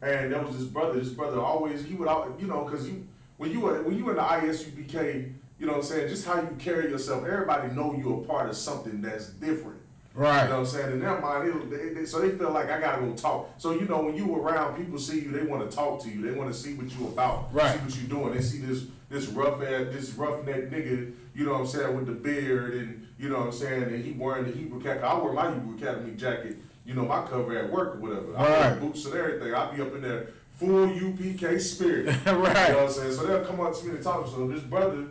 and there was this brother. This brother always, he would, because when you in the ISUPK, you know what I'm saying, just how you carry yourself, everybody know you're a part of something that's different. Right. You know what I'm saying? In their mind, so they feel like I gotta go talk. So when you around, people see you, they want to talk to you. They want to see what you about. Right. See what you doing. They see this roughneck nigga, you know what I'm saying, with the beard and you know what I'm saying, and he wearing the Hebrew Academy. I wear my Hebrew Academy jacket, my cover at work or whatever. I wear boots and everything. I be up in there full UPK spirit. Right. You know what I'm saying? So they'll come up to me and talk. So this brother,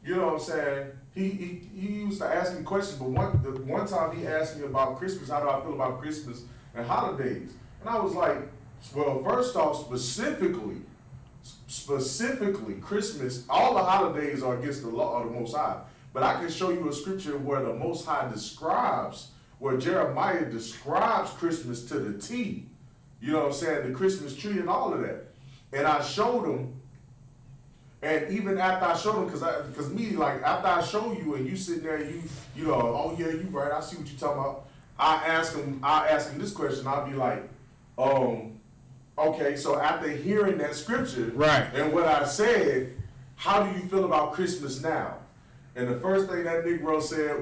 you know what I'm saying, he used to ask me questions, but one time he asked me about Christmas, how do I feel about Christmas and holidays? And I was like, well, first off, specifically, Christmas, all the holidays are against the law of the Most High. But I can show you a scripture where the Most High where Jeremiah describes Christmas to the T. You know what I'm saying? The Christmas tree and all of that. And I showed him. And even after I showed him, because me, like, after I show you and you sitting there, oh yeah, you right, I see what you're talking about. I ask him this question, I'll be like, okay, so after hearing that scripture, right, and what I said, how do you feel about Christmas now? And the first thing that Negro said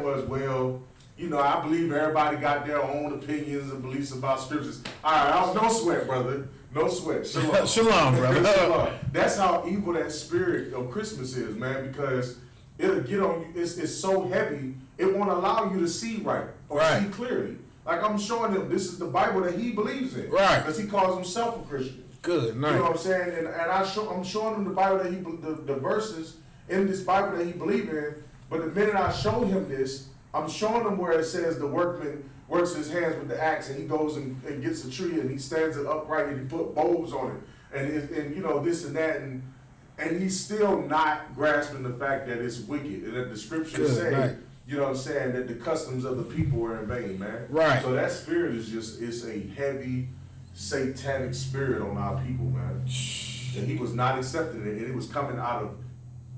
was, well, I believe everybody got their own opinions and beliefs about scriptures. All right, no sweat, brother. No sweat. Shalom. Shalom, brother. Shalom. That's how evil that spirit of Christmas is, man, because it'll get on you. It's so heavy, it won't allow you to see right or see clearly. Like I'm showing him, this is the Bible that he believes in. Right. Because he calls himself a Christian. Good, nice. You know what I'm saying? And I'm showing him the Bible that the verses in this Bible that he believes in. But the minute I show him this, I'm showing him where it says the workman works his hands with the axe, and he goes and gets a tree and he stands it upright and he put bulbs on it and this and that and he's still not grasping the fact that it's wicked and that the scriptures say, right, you know what I'm saying, that the customs of the people are in vain, man. Right. So that spirit it's a heavy satanic spirit on our people, man. And he was not accepting it, and it was coming out of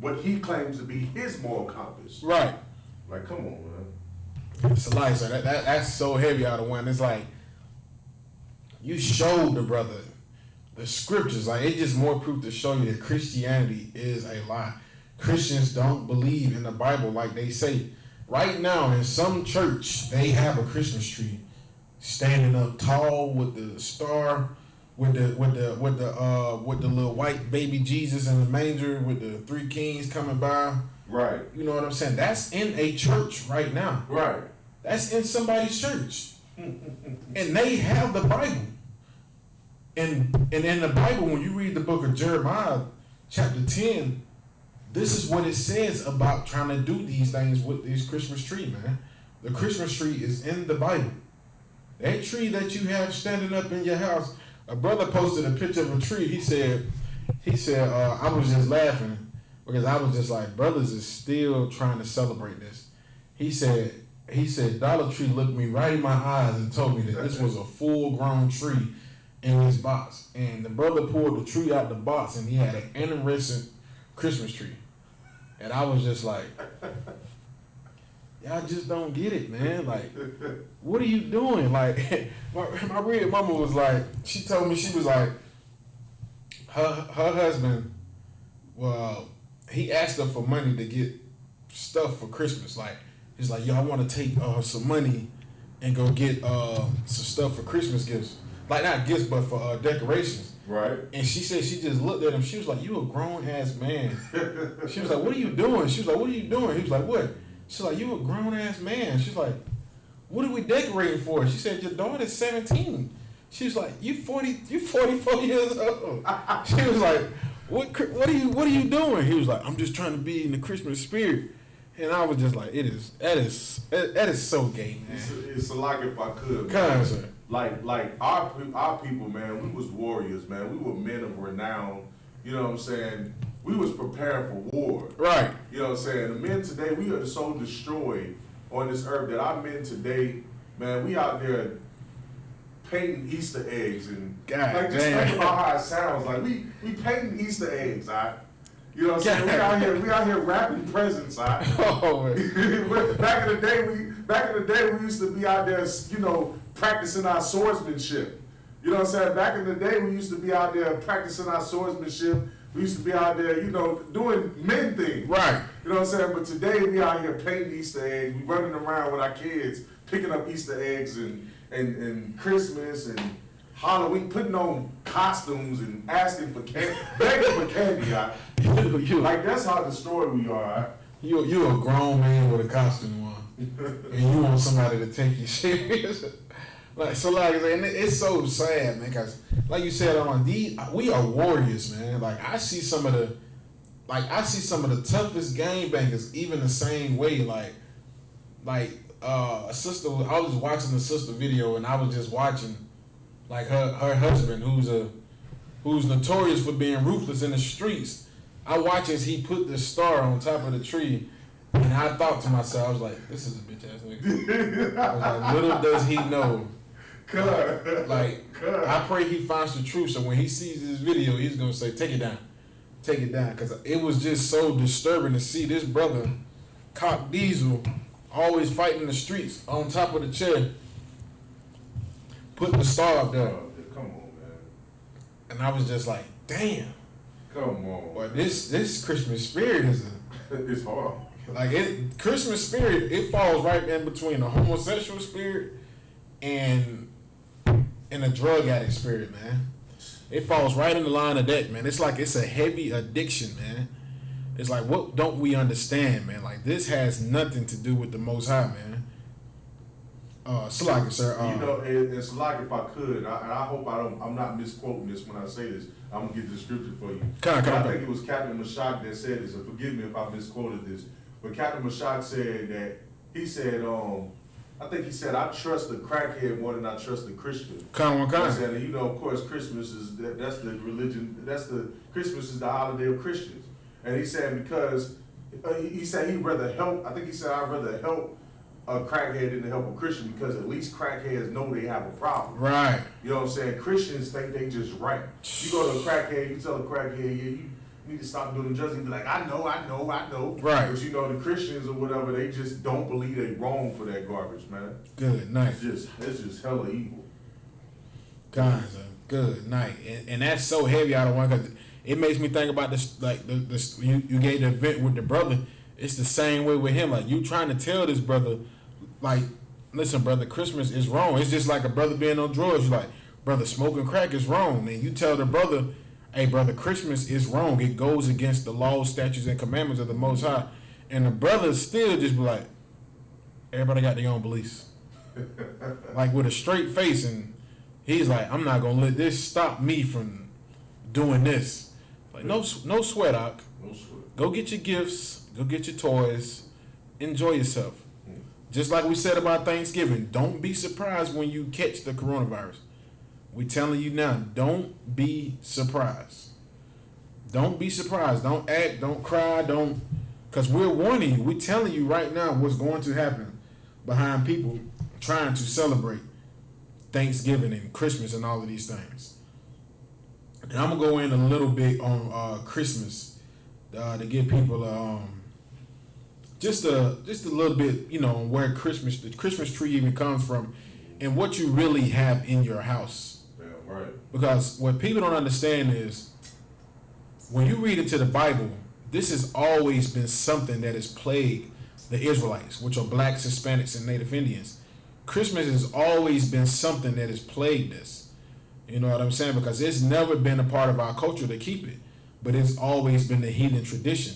what he claims to be his moral compass. Right. Like, come on, man. It's a lie, so that's so heavy out of one. It's like you showed the brother the scriptures. Like it's just more proof to show you that Christianity is a lie. Christians don't believe in the Bible like they say. Right now, in some church, they have a Christmas tree standing up tall with the star, with the little white baby Jesus in the manger, with the three kings coming by. Right. You know what I'm saying? That's in a church right now. Right. That's in somebody's church. And they have the Bible. And in the Bible, when you read the book of Jeremiah, chapter 10, this is what it says about trying to do these things with this Christmas tree, man. The Christmas tree is in the Bible. That tree that you have standing up in your house, a brother posted a picture of a tree. He said, I was just laughing because I was just like, brothers is still trying to celebrate this. He said, Dollar Tree looked me right in my eyes and told me that this was a full-grown tree in his box. And the brother pulled the tree out the box and he had an iridescent Christmas tree. And I was just like, y'all just don't get it, man. Like, what are you doing? Like, my real mama was like, she told me, she was like, her husband, well, he asked her for money to get stuff for Christmas. Like, he's like, yo, I want to take some money and go get some stuff for Christmas gifts. Like, not gifts, but for decorations. Right. And she said she just looked at him. She was like, you a grown-ass man. She was like, what are you doing? She was like, what are you doing? He was like, what? She's like, you a grown-ass man. She's like, what are we decorating for? She said, your daughter's 17. She was like, you 44 years old. She was like, what are you doing? He was like, I'm just trying to be in the Christmas spirit. And I was just like, that is so gay, man. It's like if I could. Come on, sir. Like our people, man, we was warriors, man. We were men of renown. You know what I'm saying? We was prepared for war. Right. You know what I'm saying? The men today, we are so destroyed on this earth that our men today, man, we out there painting Easter eggs and God like just damn. think about how it sounds. Like we painting Easter eggs, all right? You know what I'm saying? We out here wrapping presents, all right? Oh, back in the day we used to be out there, you know, practicing our swordsmanship. You know what I'm saying? Back in the day we used to be out there practicing our swordsmanship. We used to be out there, you know, doing men things. right. You know what I'm saying? But today we out here painting Easter eggs. We running around with our kids, picking up Easter eggs and Christmas and Halloween, putting on costumes and asking for candy, begging for candy. Like that's how destroyed we are. You a grown man with a costume on, and you want somebody to take you serious. Like and it's so sad, man. Cause like you said, we are warriors, man. Like I see some of the toughest game bangers, even the same way. Like a sister. I was watching the sister video, and I was just watching, like her husband, who's notorious for being ruthless in the streets. I watch as he put the star on top of the tree, and I thought to myself, I was like, this is a bitch ass nigga. I was like, little does he know. I pray he finds the truth, so when he sees this video, he's gonna say, take it down, because it was just so disturbing to see this brother, Cock Diesel, always fighting in the streets on top of the chair, put the star up there. Come on, man. And I was just like, damn. Come on. But this Christmas spirit is it's hard. Christmas spirit, it falls right in between the homosexual spirit and a drug addict spirit, man. It falls right in the line of that, man. It's like it's a heavy addiction, man. It's like, what don't we understand, man? Like, this has nothing to do with the Most High, man. Salaki, sir. You know, and Salaki, if I could, and I hope I'm not misquoting this when I say this. I'm gonna get the scripture for you. I think it was Captain Mashak that said this, and forgive me if I misquoted this. But Captain Mashak said that I think he said, I trust the crackhead more than I trust the Christian. And you know, of course, Christmas is that's the religion. Christmas is the holiday of Christians. And he said because he said he'd rather help. I think he said I'd rather help a crackhead than to help a Christian because at least crackheads know they have a problem. Right. You know what I'm saying? Christians think they just right. You go to a crackhead, you tell a crackhead, You need to stop doing drugs. He'd be like, I know. Right. But you know, the Christians or whatever, they just don't believe they wrong for that garbage, man. Good night. It's just hella evil. Guys, good night. And that's so heavy out of one, because it makes me think about this, like this. You gave the event with the brother. It's the same way with him. Like, you trying to tell this brother, like, listen, brother, Christmas is wrong. It's just like a brother being on drugs. You're like, brother, smoking crack is wrong. And you tell the brother, hey, brother, Christmas is wrong. It goes against the laws, statutes, and commandments of the Most High. And the brother still just be like, everybody got their own beliefs. Like, with a straight face. And he's like, I'm not going to let this stop me from doing this. Like, no sweat, Doc. No sweat. Go get your gifts. Go get your toys. Enjoy yourself. Just like we said about Thanksgiving, don't be surprised when you catch the coronavirus. We telling you now, don't be surprised. Don't be surprised. Don't act, don't cry, because we're warning you. We're telling you right now what's going to happen behind people trying to celebrate Thanksgiving and Christmas and all of these things. And I'm going to go in a little bit on Christmas to give people just a little bit, you know, where the Christmas tree even comes from and what you really have in your house. Yeah, right. Because what people don't understand is when you read into the Bible, this has always been something that has plagued the Israelites, which are blacks, Hispanics, and Native Indians. Christmas has always been something that has plagued us. You know what I'm saying? Because it's never been a part of our culture to keep it, but it's always been the heathen tradition.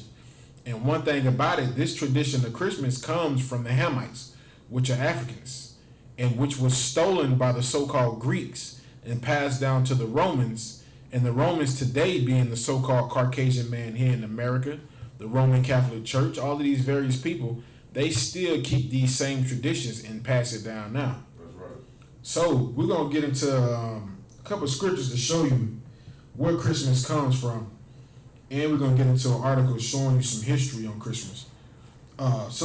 And one thing about it, this tradition of Christmas comes from the Hamites, which are Africans, and which was stolen by the so-called Greeks and passed down to the Romans. And the Romans today being the so-called Caucasian man here in America, the Roman Catholic Church, all of these various people, they still keep these same traditions and pass it down now. That's right. So we're going to get into a couple of scriptures to show you where Christmas comes from. And we're going to get into an article showing you some history on Christmas. I was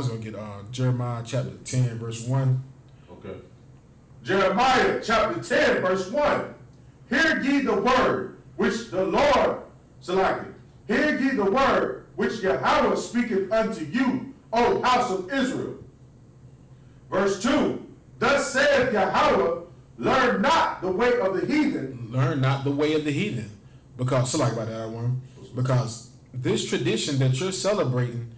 going to get Jeremiah chapter 10, verse 1. Okay. Jeremiah chapter 10, verse 1. Hear ye the word which the Lord selected. Hear ye the word which Yahweh speaketh unto you, O house of Israel. Verse 2. Thus saith Yahweh, learn not the way of the heathen. Learn not the way of the heathen. Because this tradition that you're celebrating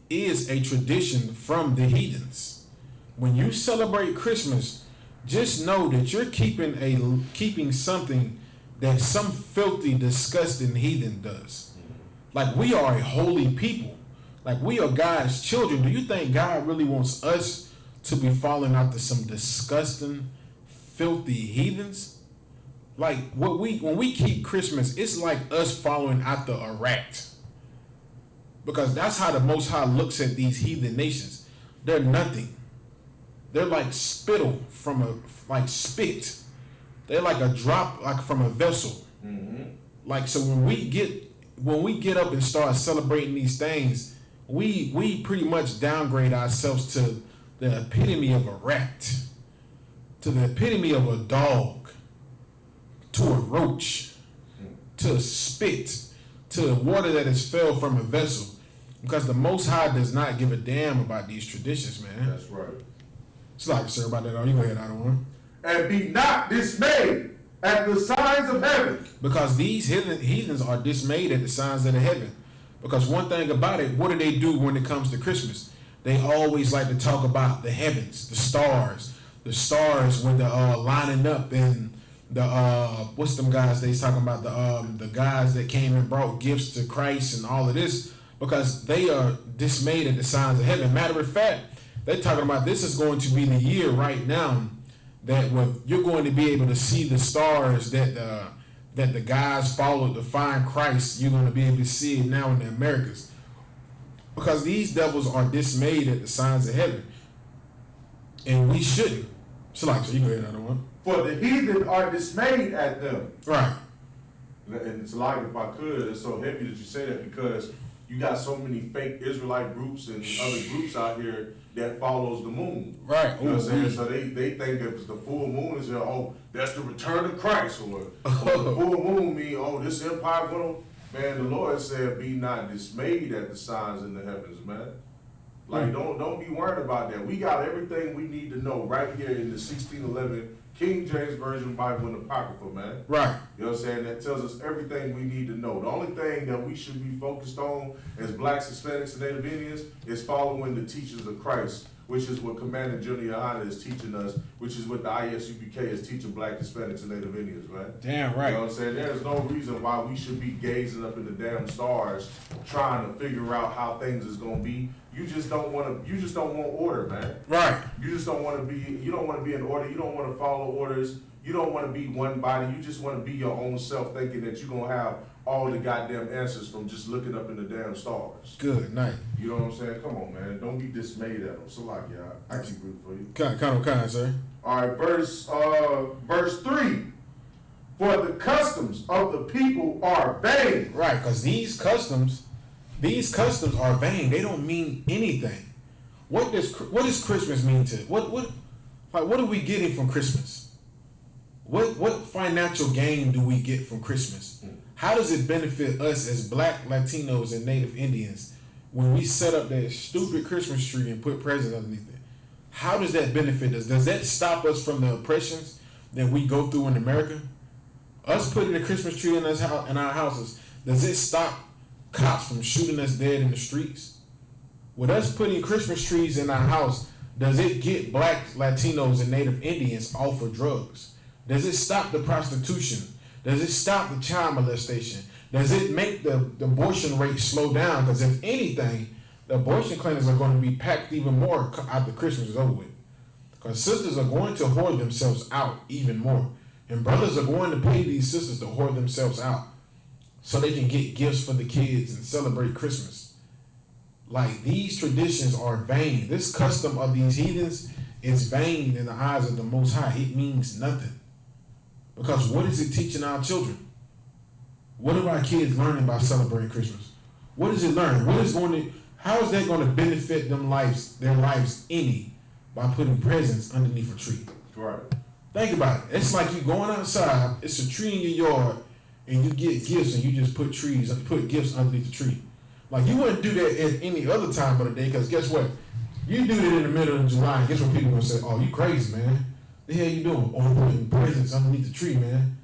is a tradition from the heathens. When you celebrate Christmas, just know that you're keeping something that some filthy, disgusting heathen does. Like, we are a holy people. Like, we are God's children. Do you think God really wants us to be falling after some disgusting, filthy heathens? Like, when we keep Christmas, it's like us following after a rat. Because that's how the Most High looks at these heathen nations. They're nothing. They're like spittle spit. They're like a drop, like from a vessel. Mm-hmm. Like, so when we get up and start celebrating these things, we pretty much downgrade ourselves to the epitome of a rat, to the epitome of a dog, to a roach, to a spit, to water that has fell from a vessel. Because the Most High does not give a damn about these traditions, man. That's right. It's like, sir, about that. You go ahead, I don't want. And be not dismayed at the signs of heaven. Because these heathens are dismayed at the signs of the heaven. Because one thing about it, what do when it comes to Christmas? They always like to talk about the heavens, the stars when they're lining up, and the what's them guys they talking about, the guys that came and brought gifts to Christ and all of this, because they are dismayed at the signs of heaven. Matter of fact, they're talking about this is going to be the year right now that you're going to be able to see the stars that the guys followed to find Christ. You're going to be able to see it now in the Americas, because these devils are dismayed at the signs of heaven, and we shouldn't. So you go ahead, I don't want. For the heathen are dismayed at them. Right. And it's like, if I could, it's so heavy that you say that, because you got so many fake Israelite groups and other groups out here that follows the moon. Right. You know what I'm saying? So they think if it's the full moon is that's the return of Christ, or the full moon mean this empire gonna. Man, the Lord said, "Be not dismayed at the signs in the heavens, man." Like, don't be worried about that. We got everything we need to know right here in the 1611 King James Version Bible and Apocrypha, man. Right. You know what I'm saying? That tells us everything we need to know. The only thing that we should be focused on as blacks, Hispanics, and Native Indians is following the teachings of Christ, which is what Commander Junior Yohana is teaching us, which is what the ISUPK is teaching black, Hispanics, and Native Indians, man. Damn right. You know what I'm saying? There's no reason why we should be gazing up in the damn stars trying to figure out how things is gonna be. You just don't want order, man. Right. You just don't want to be in order. You don't want to follow orders. You don't want to be one body. You just want to be your own self, thinking that you're going to have all the goddamn answers from just looking up in the damn stars. Good night. You know what I'm saying? Come on, man. Don't be dismayed at them. So like, yeah, I keep rooting for you. Kind, sir. All right, verse 3. For the customs of the people are vain. Right, because these customs are vain. They don't mean anything. What does Christmas mean to what are we getting from Christmas? What financial gain do we get from Christmas? How does it benefit us as black, Latinos, and Native Indians when we set up that stupid Christmas tree and put presents underneath it? How does that benefit us? Does that stop us from the oppressions that we go through in America? Us putting a Christmas tree in our houses, does it stop cops from shooting us dead in the streets? With us putting Christmas trees in our house, does it get black, Latinos, and Native Indians off of drugs? Does it stop the prostitution? Does it stop the child molestation? Does it make the abortion rate slow down? Because if anything, the abortion clinics are going to be packed even more after Christmas is over with. Because sisters are going to hoard themselves out even more. And brothers are going to pay these sisters to hoard themselves out so they can get gifts for the kids and celebrate Christmas. Like, these traditions are vain. This custom of these heathens is vain in the eyes of the Most High. It means nothing. Because what is it teaching our children? What are our kids learning by celebrating Christmas? What is it learning? How is that going to benefit their lives any by putting presents underneath a tree? Right. Think about it. It's like you going outside, it's a tree in your yard, and you get gifts and you just put gifts underneath the tree. Like, you wouldn't do that at any other time of the day, because guess what? You do that in the middle of July, and guess what people are going to say? Oh, you crazy, man. The hell you doing? Oh, I'm putting presents underneath the tree, man.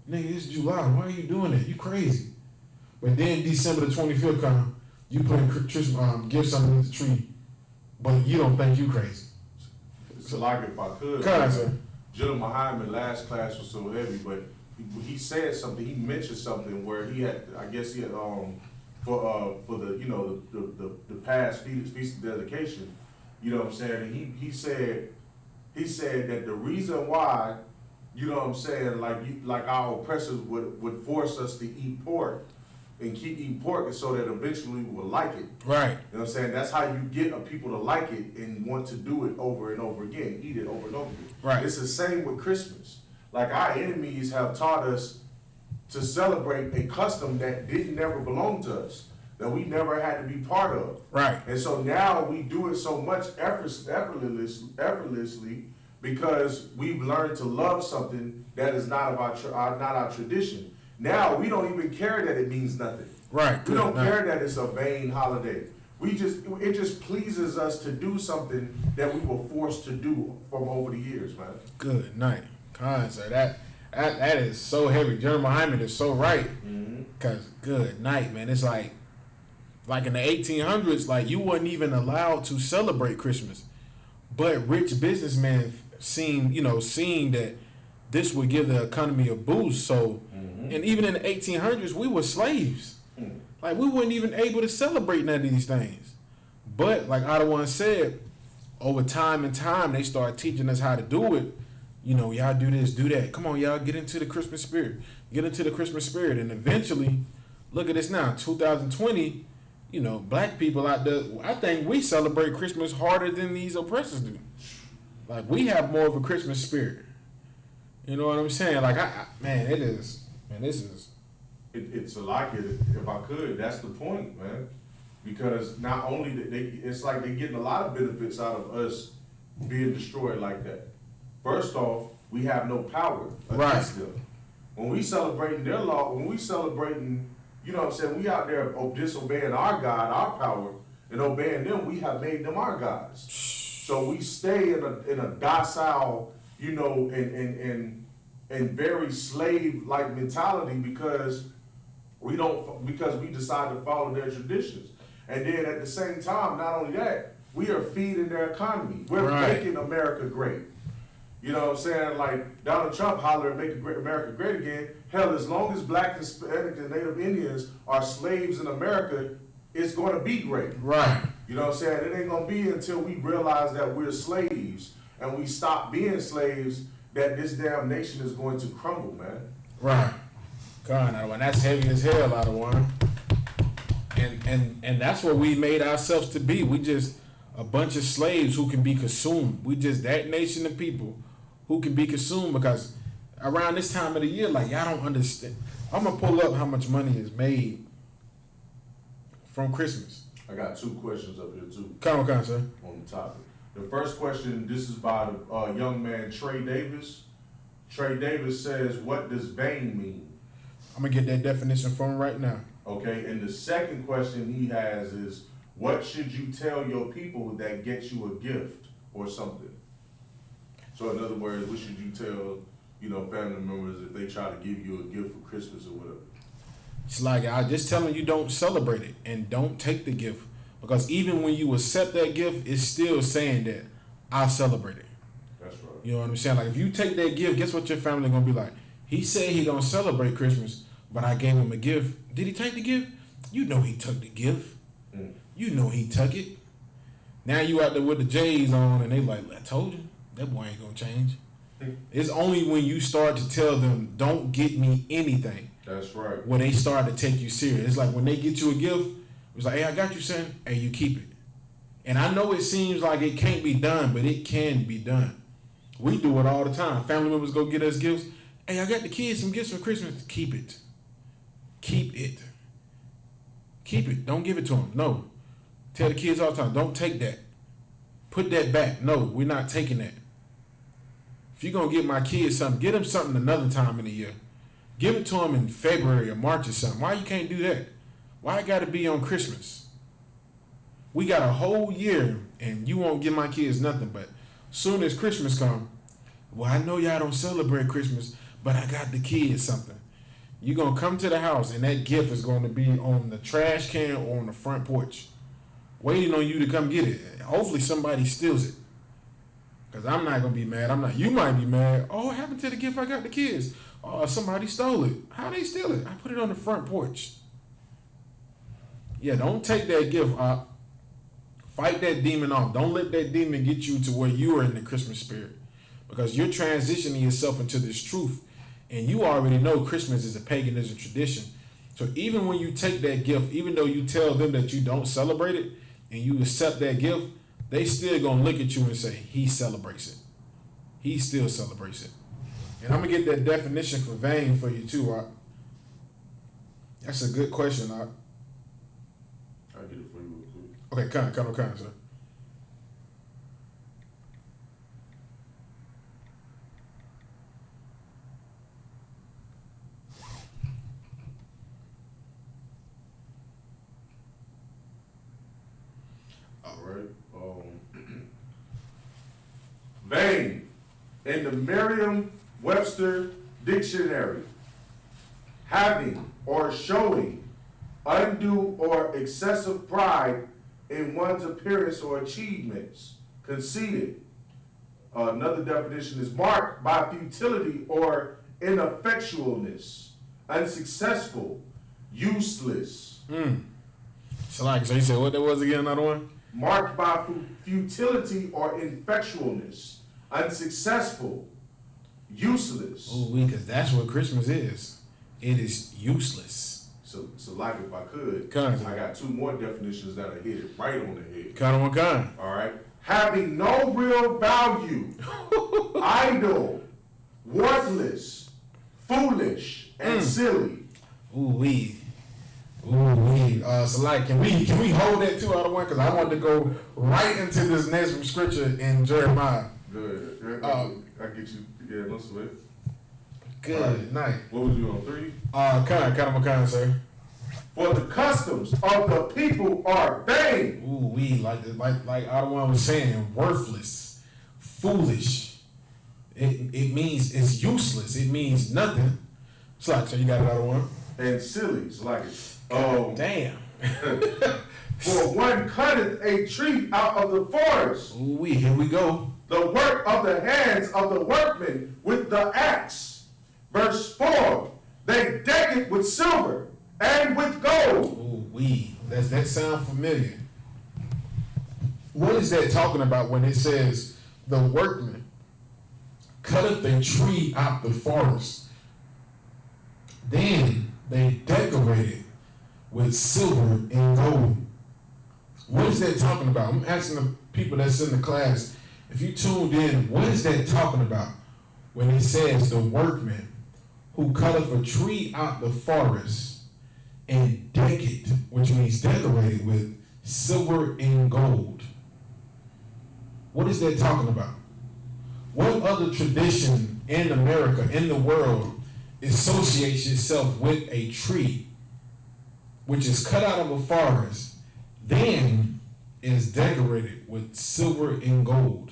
Nigga, it's July. Why are you doing that? You crazy. But then December the 25th come, you putting gifts underneath the tree, but you don't think you crazy. So like, if I could, Jill Muhammad last class was so heavy, but he said something. He mentioned something where he had for the the past feast of dedication. You know what I'm saying? And he said that the reason why, you know what I'm saying, like our oppressors would force us to eat pork and keep eating pork, is so that eventually we will like it. Right. You know what I'm saying? That's how you get people to like it and want to do it over and over again, eat it over and over again. Right. It's the same with Christmas. Like, our enemies have taught us to celebrate a custom that didn't never belong to us, that we never had to be part of. Right. And so now we do it so much effortlessly because we've learned to love something that is not our tradition. Now we don't even care that it means nothing. Right. We don't care that it's a vain holiday. It just pleases us to do something that we were forced to do from over the years, man. Good night. So that is so heavy. General Muhammad is so right. Because good night, man. It's like in the 1800s, like, you wasn't even allowed to celebrate Christmas. But rich businessmen seeing that this would give the economy a boost. So, and even in the 1800s, we were slaves. Like, we weren't even able to celebrate none of these things. But like Ottawa said, over time and time, they start teaching us how to do it. Y'all do this, do that. Come on, y'all, get into the Christmas spirit. Get into the Christmas spirit. And eventually, look at this now, 2020, black people out there, I think we celebrate Christmas harder than these oppressors do. Like, we have more of a Christmas spirit. You know what I'm saying? Like, this is It's like it, if I could, that's the point, man. Because not only that it's like they're getting a lot of benefits out of us being destroyed like that. First off, we have no power against them. When we celebrating their law, when we celebrating, you know what I'm saying, we out there disobeying our God, our power, and obeying them, we have made them our gods. So we stay in a docile, you know, and very slave-like mentality because we decide to follow their traditions. And then at the same time, not only that, we are feeding their economy. We're making America great. You know what I'm saying? Like Donald Trump hollered, make America great again. Hell, as long as Black, Hispanic, and Native Indians are slaves in America, it's going to be great. Right. You know what I'm saying? It ain't going to be until we realize that we're slaves and we stop being slaves that this damn nation is going to crumble, man. Right. God, and that's heavy as hell, out of one. And that's what we made ourselves to be. We just a bunch of slaves who can be consumed. We just that nation of people who can be consumed because around this time of the year, like y'all don't understand. I'm gonna pull up how much money is made from Christmas. I got 2 questions up here too. Come on, sir. On the topic. The first question, this is by the young man Trey Davis. Trey Davis says, "What does vain mean?" I'm gonna get that definition from him right now. Okay, and the second question he has is, what should you tell your people that gets you a gift or something? So in other words, what should you tell, you know, family members if they try to give you a gift for Christmas or whatever? It's like I just telling you don't celebrate it and don't take the gift because even when you accept that gift, it's still saying that I celebrate it. That's right. You know what I'm saying? Like if you take that gift, guess what your family gonna be like? He said he gonna celebrate Christmas, but I gave him a gift. Did he take the gift? You know he took the gift. You know he took it. Now you out there with the J's on and they like, I told you, that boy ain't gonna change. It's only when you start to tell them, don't get me anything. That's right. When they start to take you serious. It's like when they get you a gift, it's like, hey, I got you, son. Hey, you keep it. And I know it seems like it can't be done, but it can be done. We do it all the time. Family members go get us gifts. Hey, I got the kids some gifts for Christmas. Keep it. Keep it. Keep it. Don't give it to them. No. Tell the kids all the time, don't take that. Put that back. No, we're not taking that. If you're going to get my kids something, get them something another time in the year. Give it to them in February or March or something. Why you can't do that? Why it got to be on Christmas? We got a whole year and you won't give my kids nothing, but soon as Christmas come, well, I know y'all don't celebrate Christmas, but I got the kids something. You're going to come to the house and that gift is going to be on the trash can or on the front porch, waiting on you to come get it. Hopefully somebody steals it. Because I'm not going to be mad. You might be mad. Oh, what happened to the gift I got the kids? Oh, somebody stole it. How they steal it? I put it on the front porch. Yeah, don't take that gift off. Fight that demon off. Don't let that demon get you to where you are in the Christmas spirit. Because you're transitioning yourself into this truth. And you already know Christmas is a paganism tradition. So even when you take that gift, even though you tell them that you don't celebrate it, and you accept that gift, they still gonna look at you and say, he celebrates it. He still celebrates it. And I'm gonna get that definition for vain for you too, Art. That's a good question, Art. I'll get it for you real quick. Okay, come, sir. Vain, in the Merriam-Webster dictionary, having or showing undue or excessive pride in one's appearance or achievements, conceited. Another definition is marked by futility or ineffectualness, unsuccessful, useless. So you said what that was again, another one? Marked by futility or ineffectualness, unsuccessful, useless. Oh, because that's what Christmas is. It is useless. So like if I could, Kind. I got 2 more definitions that'll hit it right on the head. Kind of one kind. All right. Having no real value, idle, worthless, foolish, and silly. Ooh-wee. Ooh-wee. So like, can we hold that 2 out of 1? Because I wanted to go right into this next scripture in Jeremiah. Good. I get you. Yeah, no sweat. Good night. What was you on 3? Kind, sir. For the customs of the people are vain. Ooh-wee. Like out of 1 was saying, worthless, foolish. It means it's useless. It means nothing. It's like, so you got it out of 1? And silly. It's like it. Damn. For one cutteth a tree out of the forest. Ooh-wee, here we go. The work of the hands of the workmen with the axe. Verse 4. They deck it with silver and with gold. Ooh-wee. Does that sound familiar? What is that talking about when it says the workman cutteth a tree out the forest? Then they decorate it with silver and gold. What is that talking about? I'm asking the people that's in the class, if you tuned in, what is that talking about when it says the workman who cutteth a tree out the forest and deck it, which means decorate it with silver and gold? What is that talking about? What other tradition in America, in the world, associates itself with a tree which is cut out of a forest, then is decorated with silver and gold?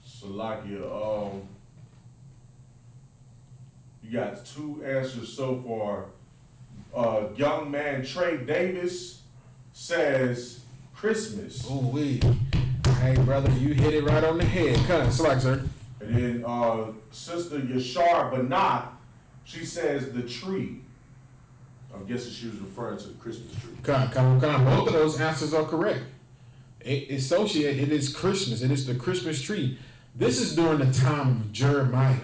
Salakia, you got 2 answers so far. Young man Trey Davis says Christmas. Ooh wee. Hey brother, you hit it right on the head. Come on, select, sir. And then Sister Yashar Banat, she says the tree. I'm guessing she was referring to the Christmas tree. Come on. Both of those answers are correct. It is Christmas. It is the Christmas tree. This is during the time of Jeremiah.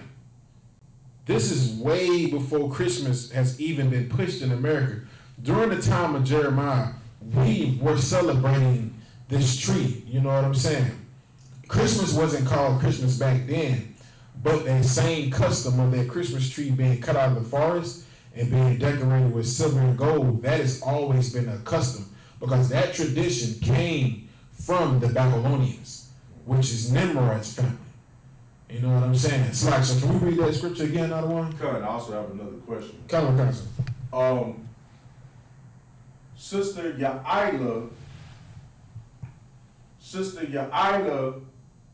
This is way before Christmas has even been pushed in America. During the time of Jeremiah, we were celebrating this tree. You know what I'm saying? Christmas wasn't called Christmas back then, but that same custom of that Christmas tree being cut out of the forest and being decorated with silver and gold, that has always been a custom, because that tradition came from the Babylonians, which is Nimrod's family. You know what I'm saying? So can we read that scripture again, out of 1? I also have another question. Come on. Sister Yaila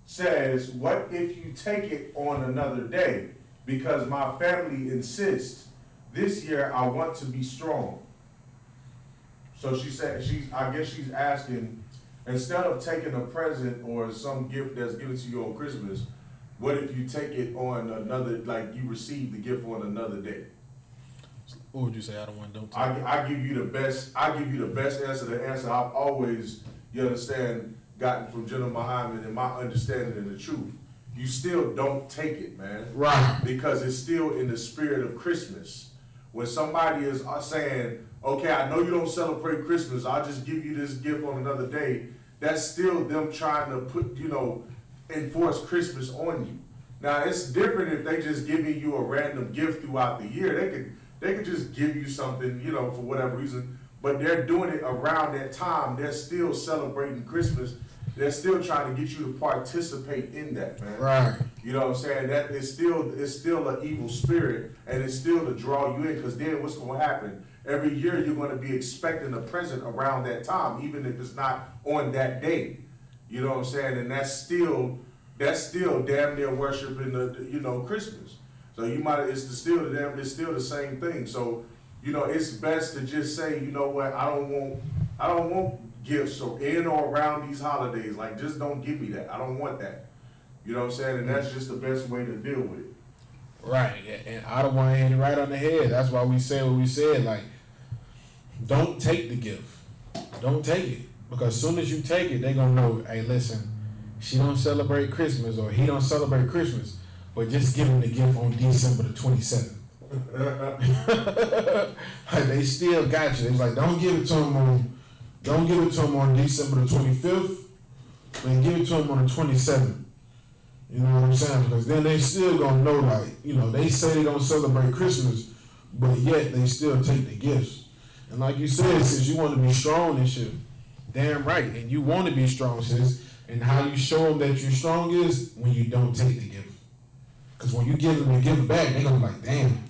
says, what if you take it on another day? Because my family insists. This year I want to be strong. So she said, I guess she's asking, instead of taking a present or some gift that's given to you on Christmas, what if you take it on another, like you receive the gift on another day? What would you say? I don't want to. I give you the best answer. The answer I've always, you understand, gotten from General Muhammad and my understanding of the truth. You still don't take it, man. Right. Because it's still in the spirit of Christmas. When somebody is saying, okay, I know you don't celebrate Christmas, I'll just give you this gift on another day, that's still them trying to put, enforce Christmas on you. Now, it's different if they just giving you a random gift throughout the year. They could just give you something, for whatever reason, but they're doing it around that time. They're still celebrating Christmas. They're still trying to get you to participate in that, man. Right. You know what I'm saying? That it's still an evil spirit, and it's still to draw you in, because then what's going to happen? Every year you're going to be expecting a present around that time, even if it's not on that day. You know what I'm saying? And that's still damn near worshiping the Christmas. So it's still the same thing. So, it's best to just say, you know what, I don't want gifts in or around these holidays. Like, just don't give me that. I don't want that. You know what I'm saying? And that's just the best way to deal with it. Right. And I don't want to hit it right on the head. That's why we said what we said. Like, don't take the gift. Don't take it. Because as soon as you take it, they're going to know, hey, listen, she don't celebrate Christmas or he don't celebrate Christmas, but just give him the gift on December the 27th. Like, they still got you. It's like, don't give it to him on December the 25th, but give it to him on the 27th. You know what I'm saying? Because then they still gonna know, like, they say they don't celebrate Christmas, but yet they still take the gifts. And like you said, sis, you want to be strong and shit. Damn right, and you want to be strong, sis. And how you show them that you're strong is when you don't take the gift. Because when you give them the gift back, they gonna be like, damn,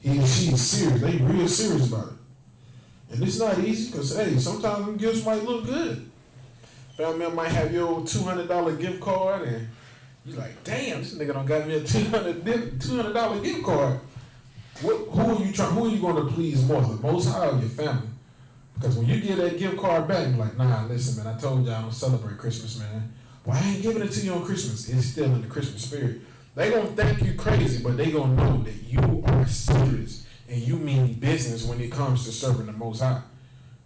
he or she is serious. They real serious about it. And it's not easy because, hey, sometimes them gifts might look good. Family member might have your $200 gift card and you like, damn, this nigga done got me a $200 gift card. Who are you going to please more, the Most High or your family? Because when you get that gift card back, you're like, nah, listen, man, I told y'all I don't celebrate Christmas, man. Well, I ain't giving it to you on Christmas. It's still in the Christmas spirit. They gonna think you crazy, but they gonna know that you are serious and you mean business when it comes to serving the Most High.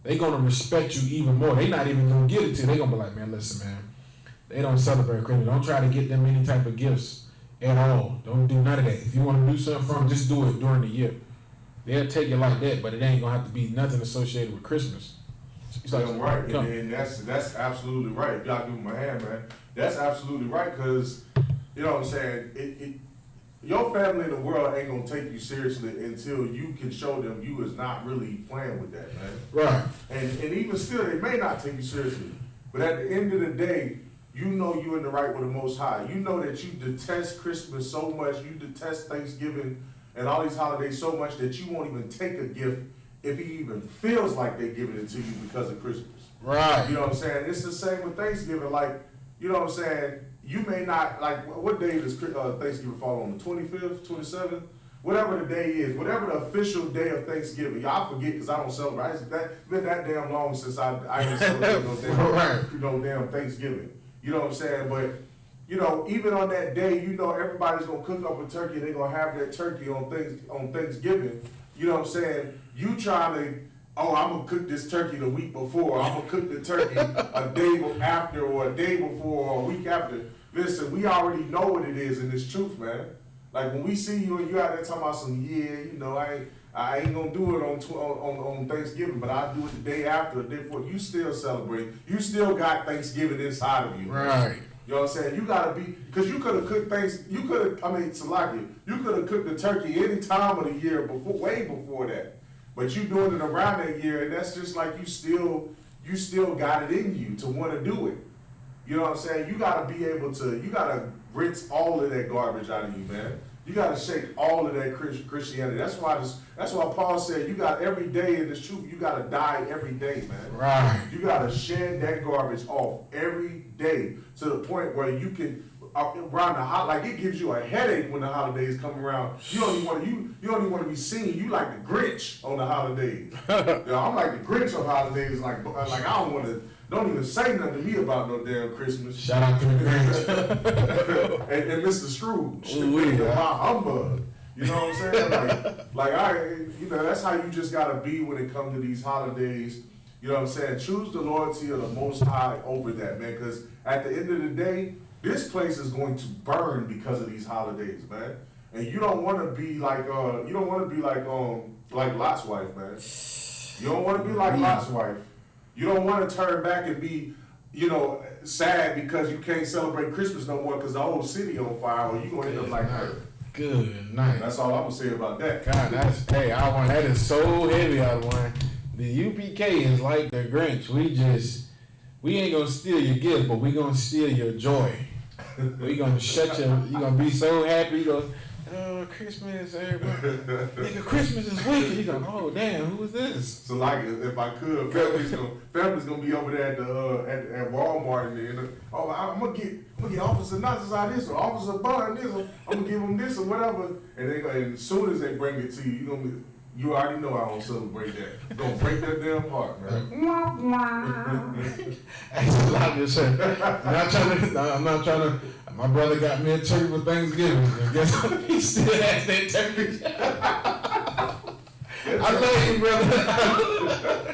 They gonna respect you even more. They not even gonna get it to you. They gonna be like, man, listen, man, they don't celebrate Christmas. Don't try to get them any type of gifts at all. Don't do none of that. If you want to do something from them, just do it during the year. They'll take it like that, but it ain't gonna have to be nothing associated with Christmas. It's like, right, and that's absolutely right. If y'all give them a hand, man, that's absolutely right. Because you know what I'm saying. Your family in the world ain't gonna take you seriously until you can show them you is not really playing with that, man. Right. And even still, they may not take you seriously, but at the end of the day, you know you're in the right with the Most High. You know that you detest Christmas so much, you detest Thanksgiving and all these holidays so much that you won't even take a gift if he even feels like they're giving it to you because of Christmas. Right. You know what I'm saying? It's the same with Thanksgiving. Like, you know what I'm saying? You may not, like, what day does Thanksgiving fall on? The 25th, 27th? Whatever the day is, whatever the official day of Thanksgiving. Y'all forget because I don't celebrate. It's been that damn long since I ain't celebrated no damn Thanksgiving. You know what I'm saying? But, you know, even on that day, you know everybody's going to cook up a turkey. They're going to have that turkey on Thanksgiving. You know what I'm saying? You trying to, oh, I'm going to cook this turkey the week before. I'm going to cook the turkey a day after or a day before or a week after. Listen, we already know what it is, and it's truth, man. Like, when we see you and you out there talking about some, you know, I ain't going to do it on Thanksgiving, but I'll do it the day after, the day before. You still celebrate. You still got Thanksgiving inside of you. Right. Man. You know what I'm saying? You got to be, because you could have cooked Salaki, you could have cooked the turkey any time of the year, way before that. But you doing it around that year, and that's just like you still got it in you to want to do it. You know what I'm saying? You got to be able to, you got to rinse all of that garbage out of you, man. You got to shake all of that Christianity. That's why Paul said you got every day in this truth, you got to die every day, man. Right. You got to shed that garbage off every day to the point where you can, around the like it gives you a headache when the holidays come around. You don't even want to be seen. You like the Grinch on the holidays. I'm like the Grinch on holidays. Like don't even say nothing to me about no damn Christmas. Shout out to the Grinch. and Mr. Scrooge. My humbug. You know what I'm saying? That's how you just gotta be when it comes to these holidays. You know what I'm saying? Choose the loyalty of the Most High over that, man. Because at the end of the day, this place is going to burn because of these holidays, man. And you don't want to be like Lot's wife, man. You don't want to be like Lot's wife. You don't want to turn back and be, sad because you can't celebrate Christmas no more because the whole city on fire, or you gonna end up like her. Good night. That's all I'm gonna say about that. God, that is so heavy, I want. The UPK is like the Grinch. We ain't gonna steal your gift, but we gonna steal your joy. We gonna you gonna be so happy. You go, oh, Christmas, everybody. Nigga, Christmas is wicked. You go, oh damn, who is this? So like, if I could, family's gonna be over there at Walmart and I'm gonna get Officer Nuts out of this or Officer Bun this or I'm gonna give them this or whatever. And as soon as they bring it to you, you already know I don't celebrate that. You're gonna break that damn heart, man. I'm not trying to. My brother got me a turkey for Thanksgiving. And guess what? He still has that turkey. I love you, brother.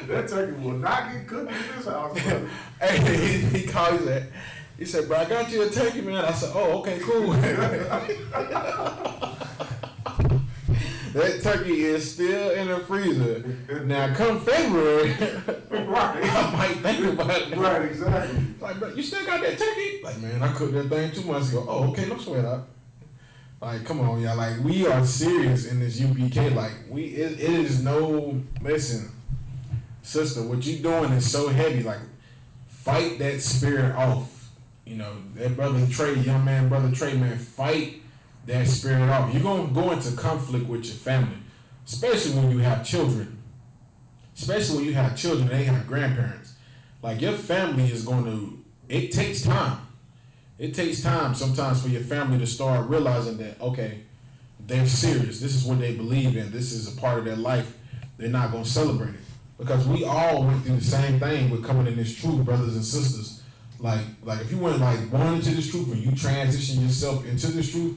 That turkey will not get cooked in this house, brother. Hey, he called me that. He said, bro, I got you a turkey, man. I said, oh, okay, cool. That turkey is still in the freezer. Now, come February, right. I might think about it. Right, exactly. Like, bro, you still got that turkey? Like, man, I cooked that thing 2 months ago. Oh, okay, no sweat out. Like, come on, y'all. Like, we are serious in this UPK. Like, it is no, listen, sister, what you doing is so heavy. Like, fight that spirit off. You know, that brother Trey, young man, brother Trey, man, fight that spirit off. You're going to go into conflict with your family, especially when you have children. Especially when you have children and they have grandparents. Like, your family is going to, it takes time. It takes time sometimes for your family to start realizing that, okay, they're serious. This is what they believe in. This is a part of their life. They're not going to celebrate it. Because we all went through the same thing with coming in this truth, brothers and sisters. Like if you went born into this truth and you transition yourself into this truth,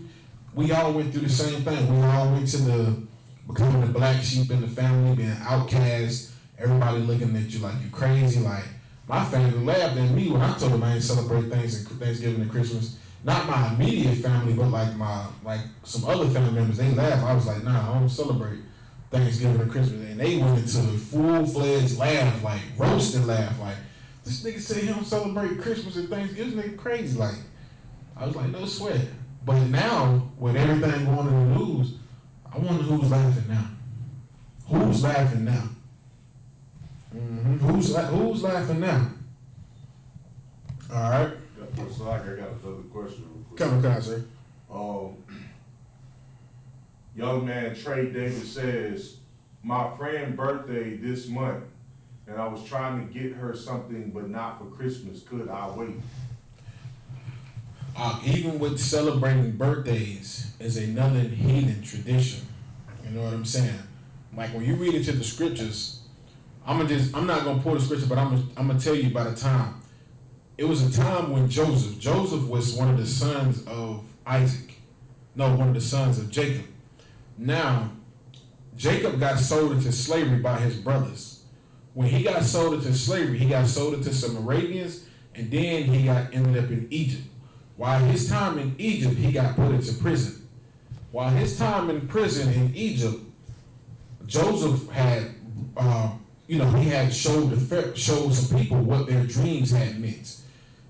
we all went through the same thing. We all went to becoming the black sheep in the family, being outcast, everybody looking at you like you crazy. Like, my family laughed at me when I told them I ain't celebrate Thanksgiving and Christmas. Not my immediate family, but like some other family members, they laughed. I was like, nah, I don't celebrate Thanksgiving and Christmas. And they went into a full-fledged laugh, like roasted laugh, like, this nigga say he don't celebrate Christmas and Thanksgiving, this nigga crazy. Like, I was like, no sweat. But now, with everything going in the news, I wonder who's laughing now. Who's laughing now? Mm-hmm. Who's laughing now? All right. So I got another question real quick. Come on, sir. Young man Trey Davis says, my friend's birthday this month, and I was trying to get her something, but not for Christmas. Could I wait? Even with celebrating birthdays is another heathen tradition. You know what I'm saying? Like, when you read into the scriptures, I'm not gonna pull the scripture, but I'm gonna tell you about a time. It was a time when Joseph was one of the sons of one of the sons of Jacob. Now, Jacob got sold into slavery by his brothers. When he got sold into slavery, he got sold into some Arabians, and then he ended up in Egypt. While his time in Egypt, he got put into prison. While his time in prison in Egypt, Joseph had he had showed some people what their dreams had meant.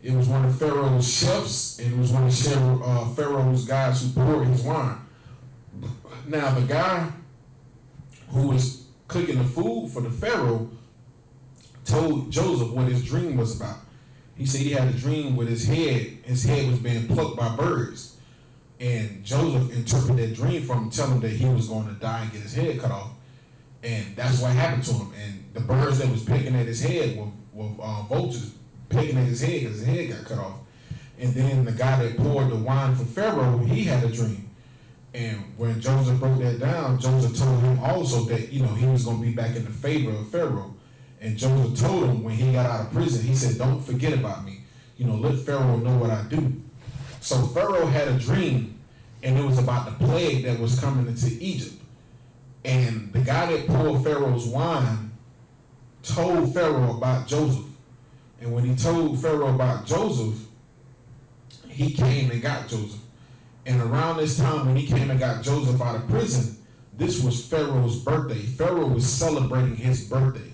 It was one of Pharaoh's chefs, and it was one of Pharaoh's guys who poured his wine. Now, the guy who was cooking the food for the Pharaoh told Joseph what his dream was about. He said he had a dream with his head. His head was being plucked by birds. And Joseph interpreted that dream from him, telling him that he was going to die and get his head cut off. And that's what happened to him. And the birds that was picking at his head were vultures picking at his head because his head got cut off. And then the guy that poured the wine for Pharaoh, he had a dream. And when Joseph broke that down, Joseph told him also that, he was going to be back in the favor of Pharaoh. And Joseph told him when he got out of prison, he said, don't forget about me. Let Pharaoh know what I do. So Pharaoh had a dream, and it was about the plague that was coming into Egypt. And the guy that poured Pharaoh's wine told Pharaoh about Joseph. And when he told Pharaoh about Joseph, he came and got Joseph. And around this time when he came and got Joseph out of prison, this was Pharaoh's birthday. Pharaoh was celebrating his birthday.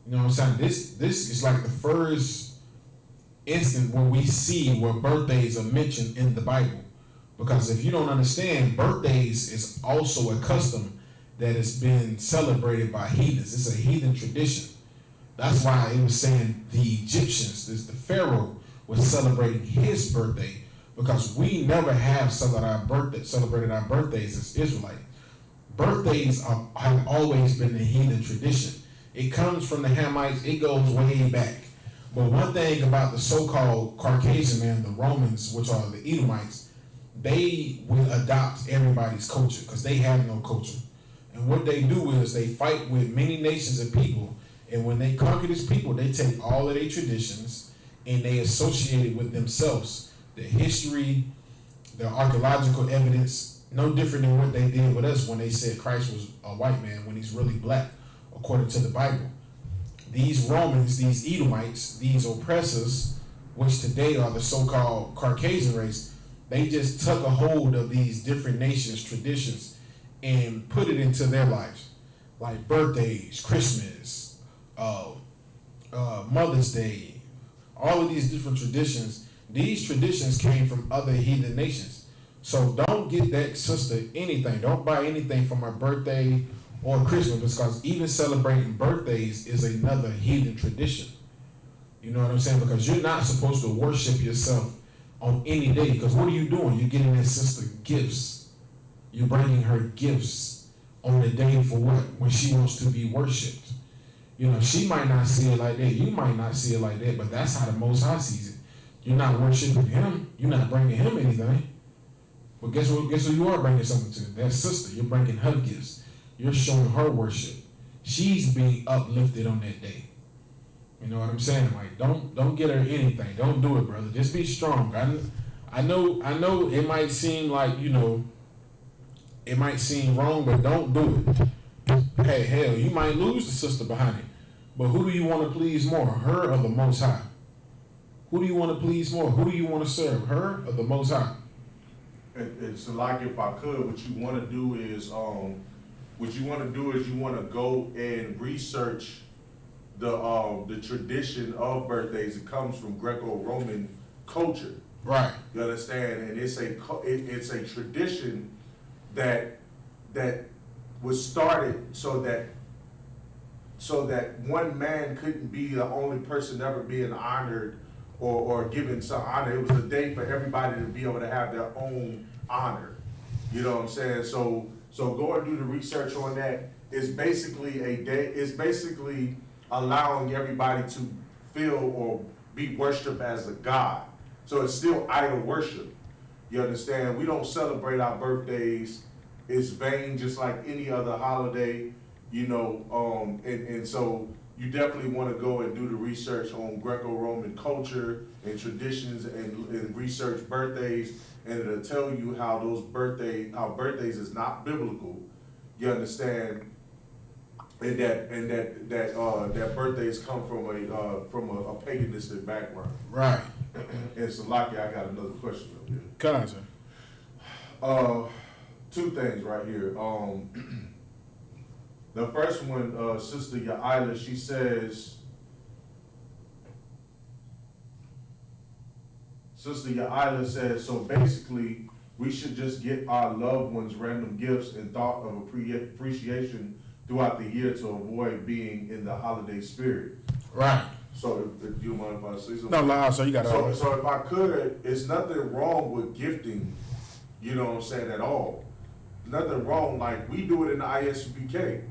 You know what I'm saying? This is like the first instant when we see where birthdays are mentioned in the Bible. Because if you don't understand, birthdays is also a custom that has been celebrated by heathens. It's a heathen tradition. That's why it was saying the Egyptians, the Pharaoh, was celebrating his birthday, because we never have celebrated our birthdays as Israelites. Birthdays have always been the heathen tradition. It comes from the Hamites. It goes way back. But one thing about the so-called Caucasian man, the Romans, which are the Edomites, they will adopt everybody's culture because they have no culture. And what they do is they fight with many nations of people. And when they conquer these people, they take all of their traditions and they associate it with themselves. Their history, their archaeological evidence, no different than what they did with us when they said Christ was a white man when he's really black, according to the Bible. These Romans, these Edomites, these oppressors, which today are the so-called Caucasian race, they just took a hold of these different nations' traditions and put it into their lives. Like birthdays, Christmas, Mother's Day, all of these different traditions. These traditions came from other heathen nations. So don't get that sister anything. Don't buy anything for my birthday or Christmas, because even celebrating birthdays is another heathen tradition. You know what I'm saying? Because you're not supposed to worship yourself on any day. Because what are you doing? You're getting that sister gifts. You're bringing her gifts on the day for what? When she wants to be worshipped. You know, she might not see it like that. You might not see it like that, but that's how the Most High sees it. You're not worshiping him. You're not bringing him anything. But guess what? Guess who you are bringing something to? That sister. You're bringing her gifts. You're showing her worship. She's being uplifted on that day. You know what I'm saying? Like, don't get her anything. Don't do it, brother. Just be strong. I know it might seem like, you know, it might seem wrong, but don't do it. Hey, hell, you might lose the sister behind it. But who do you want to please more, her or the Most High? Who do you want to please more? Who do you want to serve, her or the Most High? It's like, if I could, what you want to do is you want to go and research the tradition of birthdays. It comes from Greco-Roman culture. Right. You understand? And it's a tradition that was started so that one man couldn't be the only person ever being honored or given some honor. It was a day for everybody to be able to have their own honor. You know what I'm saying? So go and do the research on that. It's basically a day. It's basically allowing everybody to feel or be worshipped as a god. So it's still idol worship. You understand? We don't celebrate our birthdays. It's vain, just like any other holiday. You know, and so you definitely want to go and do the research on Greco-Roman culture and traditions and research birthdays, and it'll tell you how birthdays is not biblical. You understand? And that birthdays come from a paganistic background. Right. And so, Lucky, I got another question up here. Come on, sir. Two things right here. The first one, Sister Yaila, she says, so basically, we should just get our loved ones random gifts and thought of appreciation throughout the year to avoid being in the holiday spirit. Right. So, if you mind if I say something? No, loud, so you got to. So if I could, it's nothing wrong with gifting, you know what I'm saying, at all. Nothing wrong, like we do it in the ISUPK.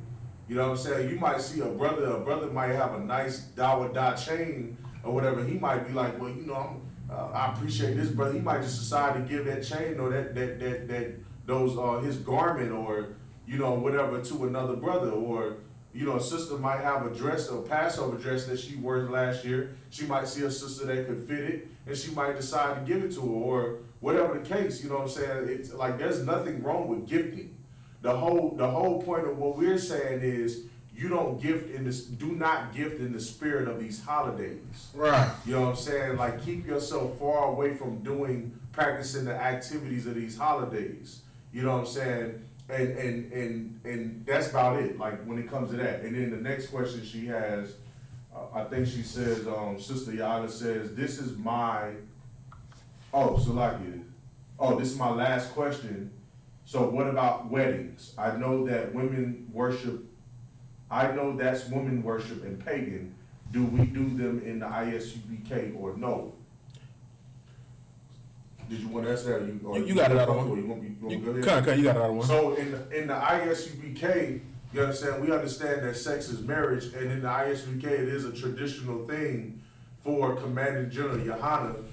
You know what I'm saying? You might see a brother might have a nice Dawadah chain or whatever. He might be like, well, you know, I appreciate this brother. He might just decide to give that chain or those his garment or, you know, whatever to another brother. Or, you know, a sister might have a dress, a Passover dress that she wore last year. She might see a sister that could fit it, and she might decide to give it to her, or whatever the case. You know what I'm saying? It's like there's nothing wrong with gifting. The whole point of what we're saying is you don't gift in this. Do not gift in the spirit of these holidays. Right. You know what I'm saying? Like, keep yourself far away from practicing the activities of these holidays. You know what I'm saying? And that's about it, like, when it comes to that. And then the next question she has, I think she says, Sister Yada says, this is my last question. So what about weddings? I know that's women worship and pagan. Do we do them in the ISUPK or no? Did you want to answer that? You got it out of one. You want to go ahead? You got it out of one. So in the ISUPK, you understand, we understand that sex is marriage, and in the ISUPK it is a traditional thing for Commanding General Yohana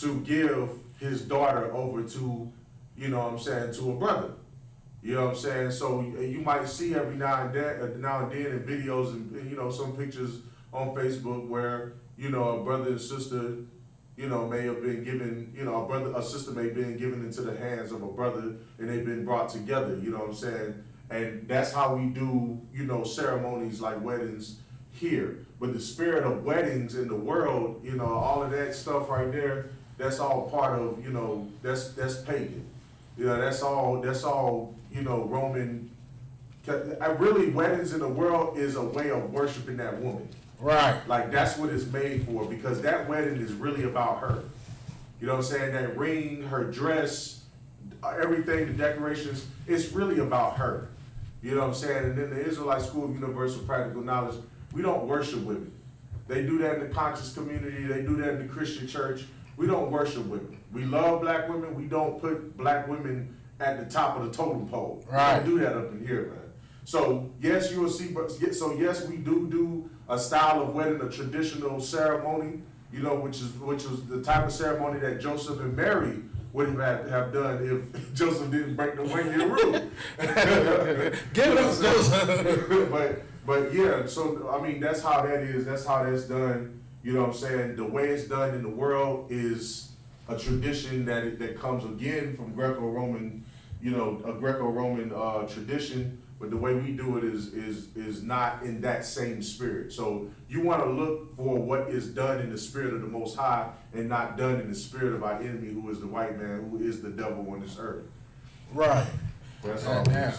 to give his daughter over to, you know what I'm saying, to a brother. You know what I'm saying? So you might see every now and then in videos and, you know, some pictures on Facebook where, you know, a brother and sister, you know, may have been given, you know, a sister may have been given into the hands of a brother, and they've been brought together, you know what I'm saying? And that's how we do, you know, ceremonies like weddings here. But the spirit of weddings in the world, you know, all of that stuff right there, that's all part of, you know, that's pagan. You know, that's all, you know, Roman. Really, weddings in the world is a way of worshiping that woman. Right. Like, that's what it's made for, because that wedding is really about her. You know what I'm saying? That ring, her dress, everything, the decorations, it's really about her. You know what I'm saying? And then the Israelite School of Universal Practical Knowledge, we don't worship women. They do that in the conscious community. They do that in the Christian church. We don't worship women. We love black women. We don't put black women at the top of the totem pole. Right. We don't do that up in here, man. So yes, you will see. So yes, we do a style of wedding, a traditional ceremony. You know, which was the type of ceremony that Joseph and Mary would have done if Joseph didn't break the 1 year rule. Give it up, Joseph. But yeah, so I mean that's how that is. That's how that's done. You know what I'm saying? The way it's done in the world is a tradition that comes again from Greco-Roman, you know, a Greco-Roman tradition. But the way we do it is not in that same spirit. So you want to look for what is done in the spirit of the Most High and not done in the spirit of our enemy, who is the white man, who is the devil on this earth. Right. That's all. Now,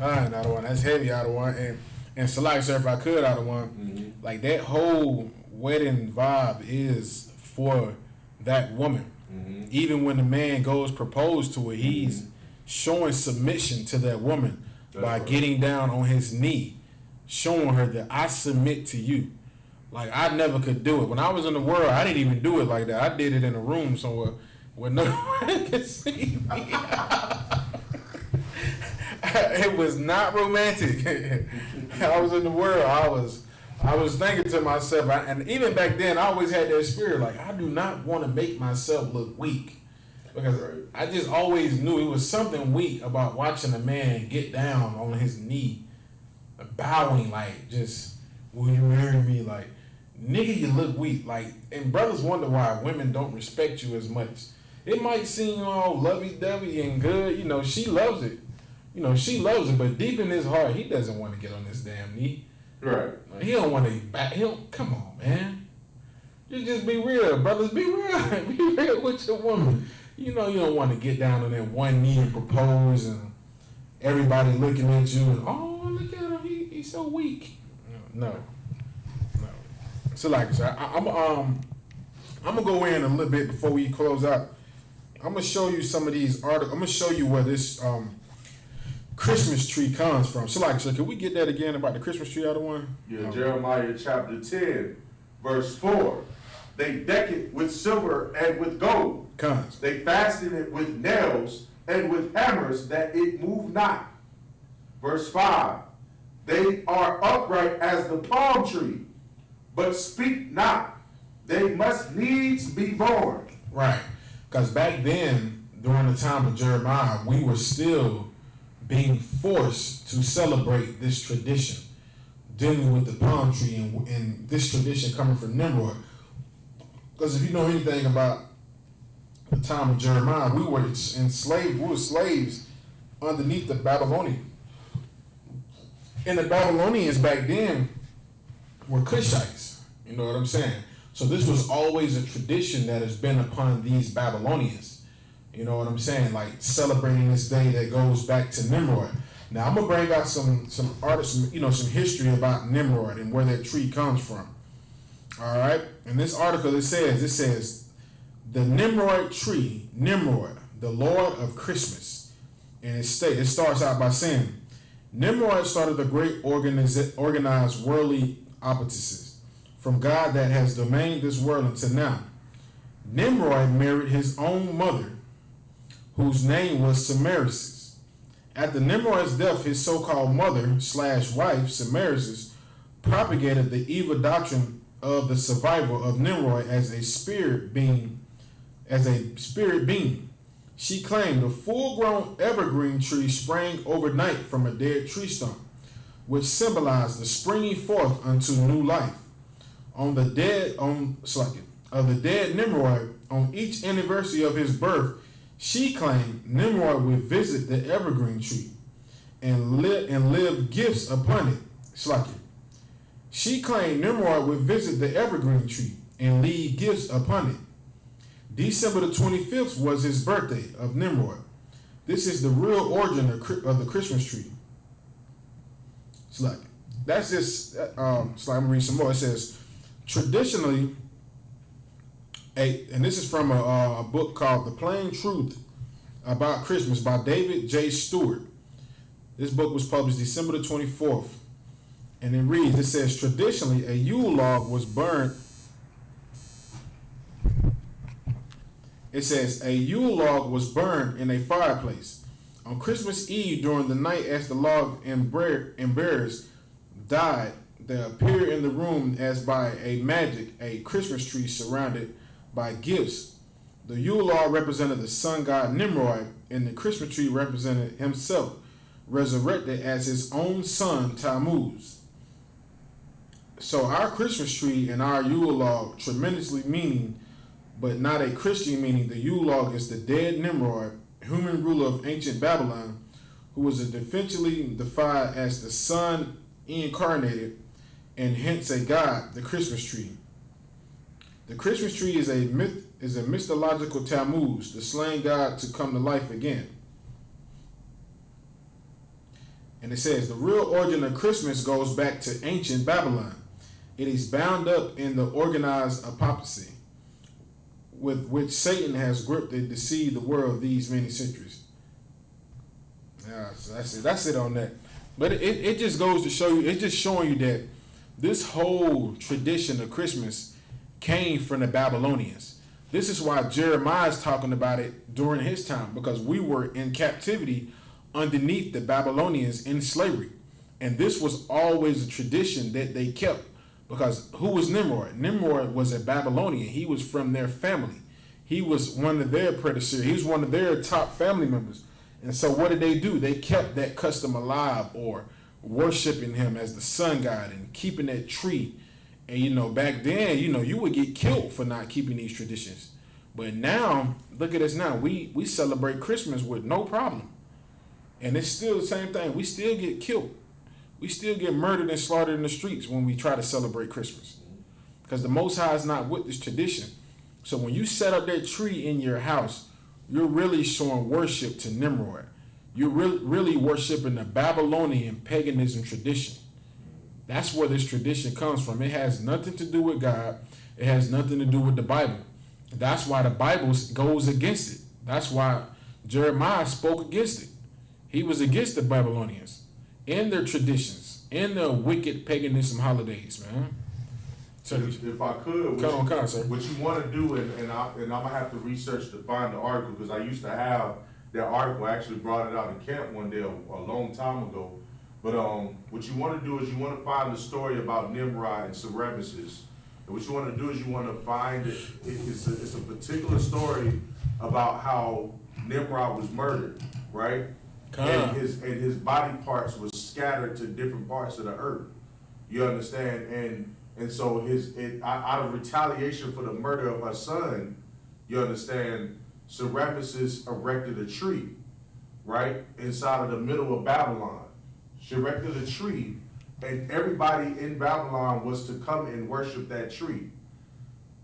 out of one. That's heavy out of one. And select, sir, if I could, out of one, like that whole wedding vibe is for that woman. Even when the man goes propose to her, he's showing submission to that woman. That's by right. Getting down on his knee, showing her that I submit to you. Like, I never could do it. When I was in the world, I didn't even do it like that. I did it in a room somewhere where no one could see me. It was not romantic. I was in the world. I was thinking to myself, and even back then, I always had that spirit, like, I do not want to make myself look weak. Because I just always knew it was something weak about watching a man get down on his knee, bowing like, just, will you marry me? Like, nigga, you look weak. Like, and brothers wonder why women don't respect you as much. It might seem all lovey-dovey and good. You know, she loves it. You know, she loves it. But deep in his heart, he doesn't want to get on this damn knee. Right. Like, he don't want to back. Come on, man. You just be real. Brothers, be real. Be real with your woman. You know you don't want to get down on that one knee and propose and everybody looking at you and, oh, look at him, he's so weak. No. So like I said, I'm gonna go in a little bit before we close out. I'm gonna show you some of these articles. I'm gonna show you where this Christmas tree comes from. So like I said, can we get that again about the Christmas tree out of one? Yeah, Jeremiah chapter 10, verse 4. They deck it with silver and with gold. They fasten it with nails and with hammers that it move not. Verse 5. They are upright as the palm tree, but speak not. They must needs be born. Right. Because back then, during the time of Jeremiah, we were still being forced to celebrate this tradition, dealing with the palm tree and this tradition coming from Nimrod. Because if you know anything about the time of Jeremiah, we were enslaved. We were slaves underneath the Babylonians. And the Babylonians back then were Cushites. You know what I'm saying? So this was always a tradition that has been upon these Babylonians. You know what I'm saying? Like celebrating this day that goes back to Nimrod. Now I'm gonna bring out some artists, some history about Nimrod and where that tree comes from. All right. In this article, it says, the Nimrod tree, Nimrod, the Lord of Christmas. And it starts out by saying, Nimrod started the great organized worldly opposites from God that has domained this world until now. Nimrod married his own mother, whose name was Semiramis. After Nimrod's death, his so-called mother/wife, Semiramis, propagated the evil doctrine of the survival of Nimrod as a spirit being. She claimed a full-grown evergreen tree sprang overnight from a dead tree stump, which symbolized the springing forth unto new life. Of the dead Nimrod, on each anniversary of his birth, she claimed Nimrod would visit the evergreen tree and live gifts upon it. She claimed Nimrod would visit the evergreen tree and leave gifts upon it. December the 25th was his birthday of Nimrod. This is the real origin of the Christmas tree. That's just, I'm going to read some more. It says, traditionally, and this is from a book called The Plain Truth About Christmas by David J. Stewart. This book was published December the 24th. And it reads, it says, traditionally, a Yule log was burned. It says, a Yule log was burned in a fireplace. On Christmas Eve, during the night, as the log and bearers died, there appeared in the room as by a magic a Christmas tree surrounded by gifts. The Yule log represented the sun god Nimrod, and the Christmas tree represented himself, resurrected as his own son Tammuz. So our Christmas tree and our Yule log tremendously meaning, but not a Christian meaning. The Yule log is the dead Nimrod, human ruler of ancient Babylon, who was eventually defined as the Son incarnated and hence a god. The Christmas tree. The Christmas tree is a mythological Tammuz, the slain god to come to life again. And it says the real origin of Christmas goes back to ancient Babylon. It is bound up in the organized apostasy with which Satan has gripped and deceived the world these many centuries. Yeah, so that's it on that. But it just goes to show you, it's just showing you that this whole tradition of Christmas came from the Babylonians. This is why Jeremiah is talking about it during his time, because we were in captivity underneath the Babylonians in slavery. And this was always a tradition that they kept, because who was Nimrod? Nimrod was a Babylonian. He was from their family. He was one of their predecessors. He was one of their top family members. And so what did they do? They kept that custom alive, or worshiping him as the sun god and keeping that tree. And back then, you would get killed for not keeping these traditions. But now, look at us now. We celebrate Christmas with no problem. And it's still the same thing. We still get killed. We still get murdered and slaughtered in the streets when we try to celebrate Christmas. Because the Most High is not with this tradition. So when you set up that tree in your house, you're really showing worship to Nimrod. You're really worshiping the Babylonian paganism tradition. That's where this tradition comes from. It has nothing to do with God. It has nothing to do with the Bible. That's why the Bible goes against it. That's why Jeremiah spoke against it. He was against the Babylonians and their traditions and their wicked paganism holidays, man. So if I could, what you want to do, and I'm gonna have to research to find the article, because I used to have that article. I actually brought it out in camp one day a long time ago. But what you want to do is you want to find the story about Nimrod and Semiramis. And what you want to do is you want to find it's a particular story about how Nimrod was murdered, right? And his body parts was scattered to different parts of the earth. You understand? And so out of retaliation for the murder of her son, you understand, Semiramis erected a tree, right, inside of the middle of Babylon. She erected a tree, and everybody in Babylon was to come and worship that tree.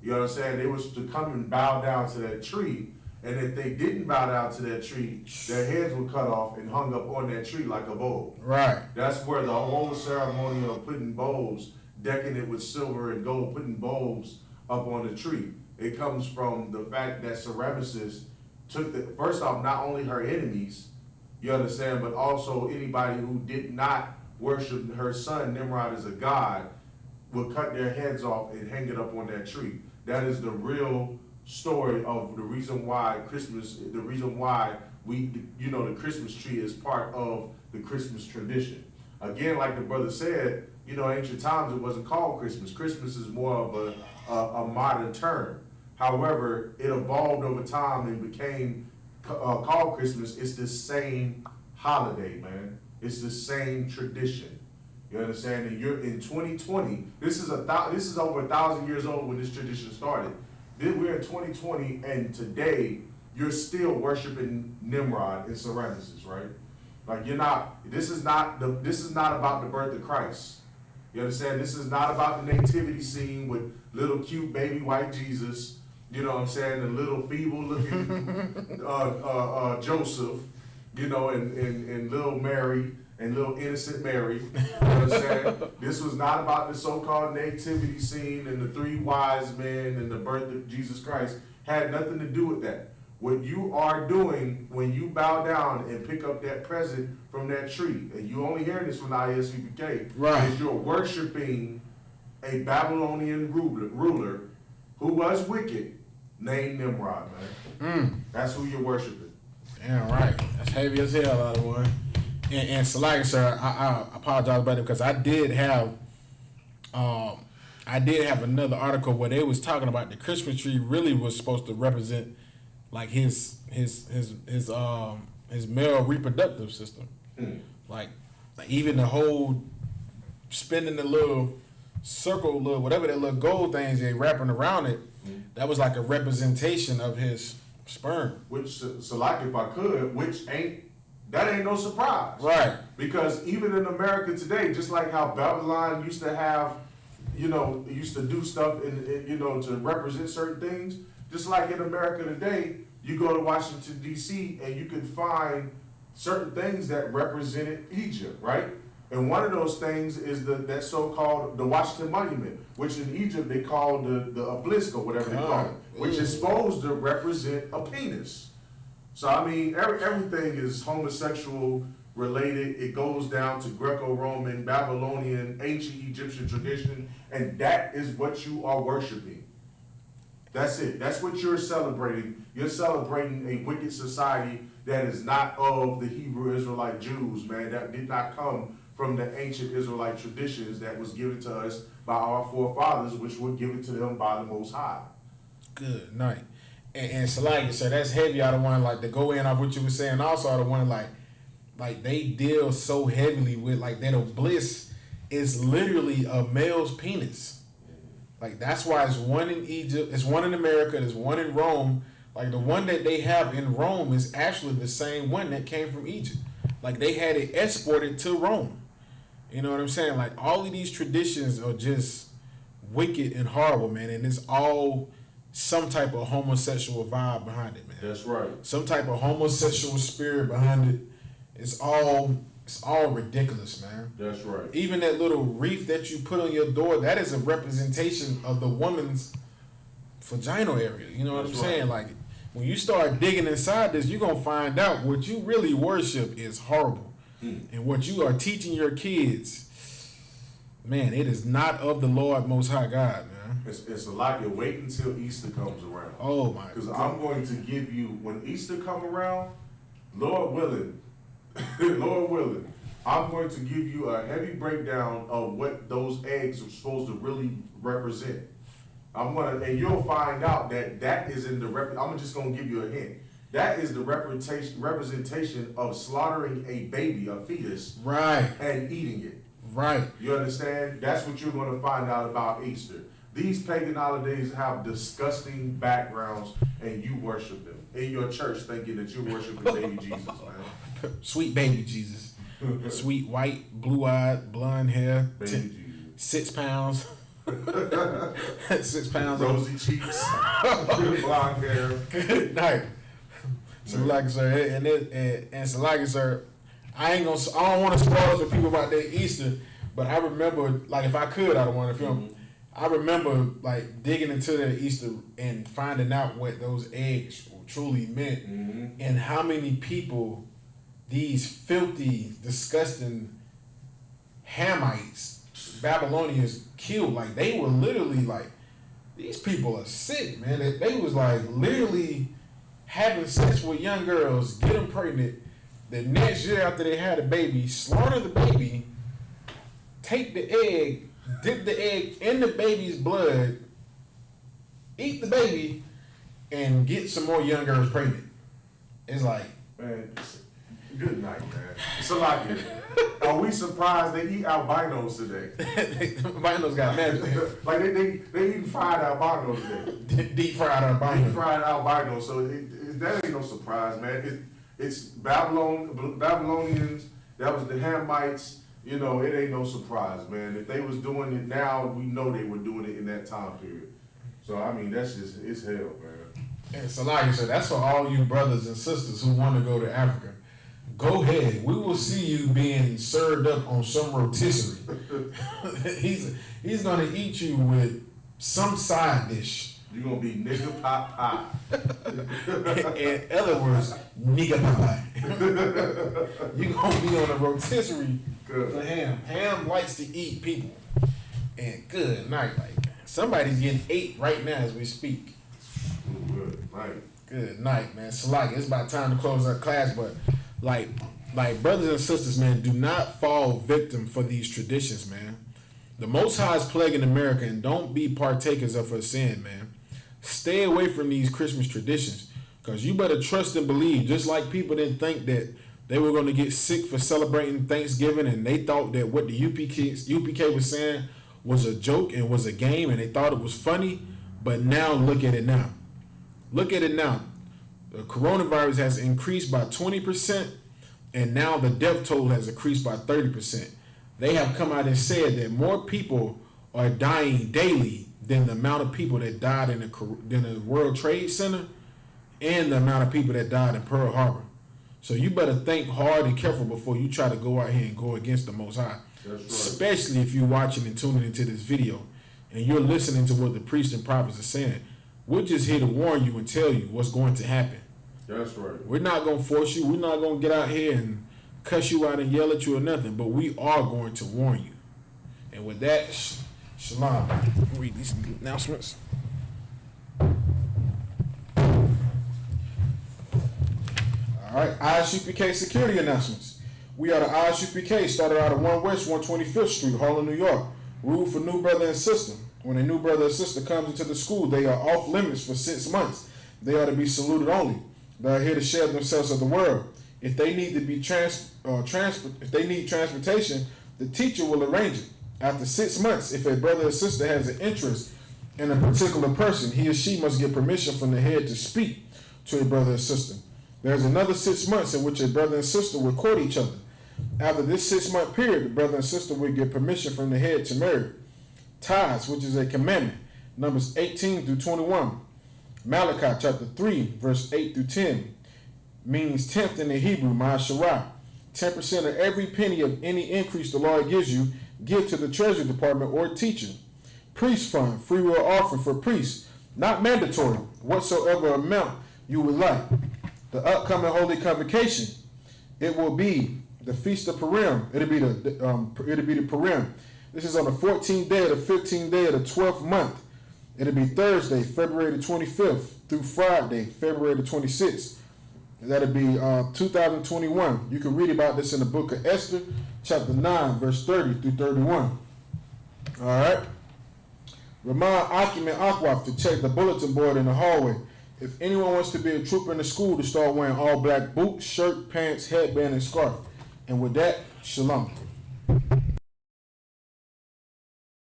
You understand? They was to come and bow down to that tree. And if they didn't bow down to that tree, their heads were cut off and hung up on that tree like a bow. Right. That's where the whole ceremony of putting bowls, decking it with silver and gold, putting bowls up on the tree. It comes from the fact that Semiramis took first off, not only her enemies, you understand, but also anybody who did not worship her son, Nimrod, as a god, would cut their heads off and hang it up on that tree. That is the real story of the reason why Christmas, the reason why the Christmas tree is part of the Christmas tradition. Again, like the brother said, ancient times it wasn't called Christmas. Christmas is more of a modern term. However, it evolved over time and became called Christmas. It's the same holiday, man. It's the same tradition. You understand? And you're in 2020. This is over 1,000 years old when this tradition started. Then we're in 2020, and today you're still worshiping Nimrod and Semiramis, right? Like you're not. This is not about the birth of Christ. You understand? This is not about the nativity scene with little cute baby white Jesus. You know what I'm saying? The little feeble looking Joseph. And little Mary and little innocent Mary. You know what I'm saying? This was not about the so-called nativity scene and the three wise men and the birth of Jesus Christ. Had nothing to do with that. What you are doing when you bow down and pick up that present from that tree, and you only hearing this from the ISUPK, Right. is you're worshiping a Babylonian ruler who was wicked, named Nimrod, man. That's who you're worshiping. Damn right. That's heavy as hell, out of one. And so like, sir, I apologize about it because I did have another article where they was talking about the Christmas tree really was supposed to represent like his male reproductive system. Like even the whole spinning the little circle, little whatever that little gold things they wrapping around it, that was like a representation of his sperm. Which, so like if I could, that ain't no surprise. Right. Because even in America today, just like how Babylon used to have, used to do stuff to represent certain things, just like in America today, you go to Washington, D.C., and you can find certain things that represented Egypt, right? And one of those things is that so-called the Washington Monument, which in Egypt they call the obelisk or whatever they call it, which is supposed to represent a penis. So I mean, everything is homosexual related. It goes down to Greco-Roman, Babylonian, ancient Egyptian tradition, and that is what you are worshiping. That's it. That's what you're celebrating. You're celebrating a wicked society that is not of the Hebrew Israelite Jews, man. That did not come from the ancient Israelite traditions that was given to us by our forefathers, which were given to them by the Most High. Good night. And so like you said, that's heavy. I don't want like to go in on what you were saying. Also, I don't want like they deal so heavily with like that obelisk is literally a male's penis. Like that's why it's one in Egypt, it's one in America, there's one in Rome. Like the one that they have in Rome is actually the same one that came from Egypt. Like they had it exported to Rome. You know what I'm saying? Like all of these traditions are just wicked and horrible, man. And it's all some type of homosexual vibe behind it, man. That's right. Some type of homosexual spirit behind it. It's all ridiculous, man. That's right. Even that little wreath that you put on your door, that is a representation of the woman's vaginal area. You know what I'm saying? Like when you start digging inside this, you're gonna find out what you really worship is horrible. And what you are teaching your kids, man, it is not of the Lord Most High God, man. It's a lot. You wait until Easter comes around. Oh my! Because I'm going to give you, when Easter come around, Lord willing, Lord willing, I'm going to give you a heavy breakdown of what those eggs are supposed to really represent. And you'll find out that is in the I'm just gonna give you a hint. That is the representation of slaughtering a baby, a fetus, right, and eating it. Right. You understand? That's what you're going to find out about Easter. These pagan holidays have disgusting backgrounds, and you worship them in your church, thinking that you're worshiping baby Jesus, man. Sweet baby Jesus, sweet white, blue-eyed, blonde hair, Baby Jesus. 6 pounds. 6 pounds. Rosy cheeks, blonde hair. Good night. So like sir, and so like sir, I don't want to spoil for people about their Easter, but I remember, like if I could, I don't want to film. I remember like digging into their Easter and finding out what those eggs truly meant, and how many people these filthy, disgusting Hamites, Babylonians killed. Like they were literally like, these people are sick, man. They was like literally having sex with young girls, get them pregnant. The next year after they had a baby, slaughter the baby, take the egg, dip the egg in the baby's blood, eat the baby, and get some more young girls pregnant. It's like, man, good night, man. It's a lot here. Are we surprised they eat albinos today? albinos got magic. Like they eat fried albinos today. Deep fried albino. Deep fried albino. So that ain't no surprise, man. It's Babylonians. That was the Hamites. You know, it ain't no surprise, man. If they was doing it now, we know they were doing it in that time period. So I mean, it's hell, man. And so like I said, that's for all you brothers and sisters who want to go to Africa. Go ahead. We will see you being served up on some rotisserie. He's gonna eat you with some side dish You're gonna be nigga pop pie. In other words, nigga pie. You gonna be on a rotisserie for Ham. Ham likes to eat people. And good night, like somebody's getting ate right now as we speak. Good night. Good night, man. Salaki, it's about time to close our class, but like brothers and sisters, man, do not fall victim for these traditions, man. The Most High is plaguing America, and don't be partakers of her sin, man. Stay away from these Christmas traditions, because you better trust and believe, just like people didn't think that they were going to get sick for celebrating Thanksgiving, and they thought that what the UPK was saying was a joke and was a game, and they thought it was funny, but now look at it now. Look at it now. The coronavirus has increased by 20%, and now the death toll has increased by 30%. They have come out and said that more people are dying daily than the amount of people that died in the World Trade Center and the amount of people that died in Pearl Harbor. So you better think hard and careful before you try to go out here and go against the Most High. That's right. Especially if you're watching and tuning into this video and you're listening to what the priests and prophets are saying. We're just here to warn you and tell you what's going to happen. That's right. We're not going to force you. We're not going to get out here and cuss you out and yell at you or nothing, but we are going to warn you. And with that, shalom. Read these announcements. All right, ISUPK security announcements. We are the ISUPK, started out at 1 West 125th Street, Harlem, New York. Rule for new brother and sister. When a new brother or sister comes into the school, they are off limits for 6 months. They are to be saluted only. They are here to share themselves of the world. If they need to be if they need transportation, the teacher will arrange it. After 6 months, if a brother or sister has an interest in a particular person, he or she must get permission from the head to speak to a brother or sister. There's another 6 months in which a brother and sister will court each other. After this 6 month period, the brother and sister will get permission from the head to marry. Tithes, which is a commandment, Numbers 18 through 21. Malachi chapter 3, verse 8 through 10, means tenth in the Hebrew, Ma'asharah. 10% of every penny of any increase the Lord gives you, give to the Treasury Department or teacher. Priest fund, free will offering for priests, not mandatory, whatsoever amount you would like. The upcoming Holy Convocation, it will be the Feast of Purim. It'll be the Purim. This is on the 14th day of the 15th day of the 12th month. It'll be Thursday, February the 25th through Friday, February the 26th. That'll be 2021. You can read about this in the book of Esther, chapter 9, verse 30 through 31. All right. Remind Akim and Akwaf to check the bulletin board in the hallway. If anyone wants to be a trooper in the school, to start wearing all black boots, shirt, pants, headband, and scarf. And with that, shalom.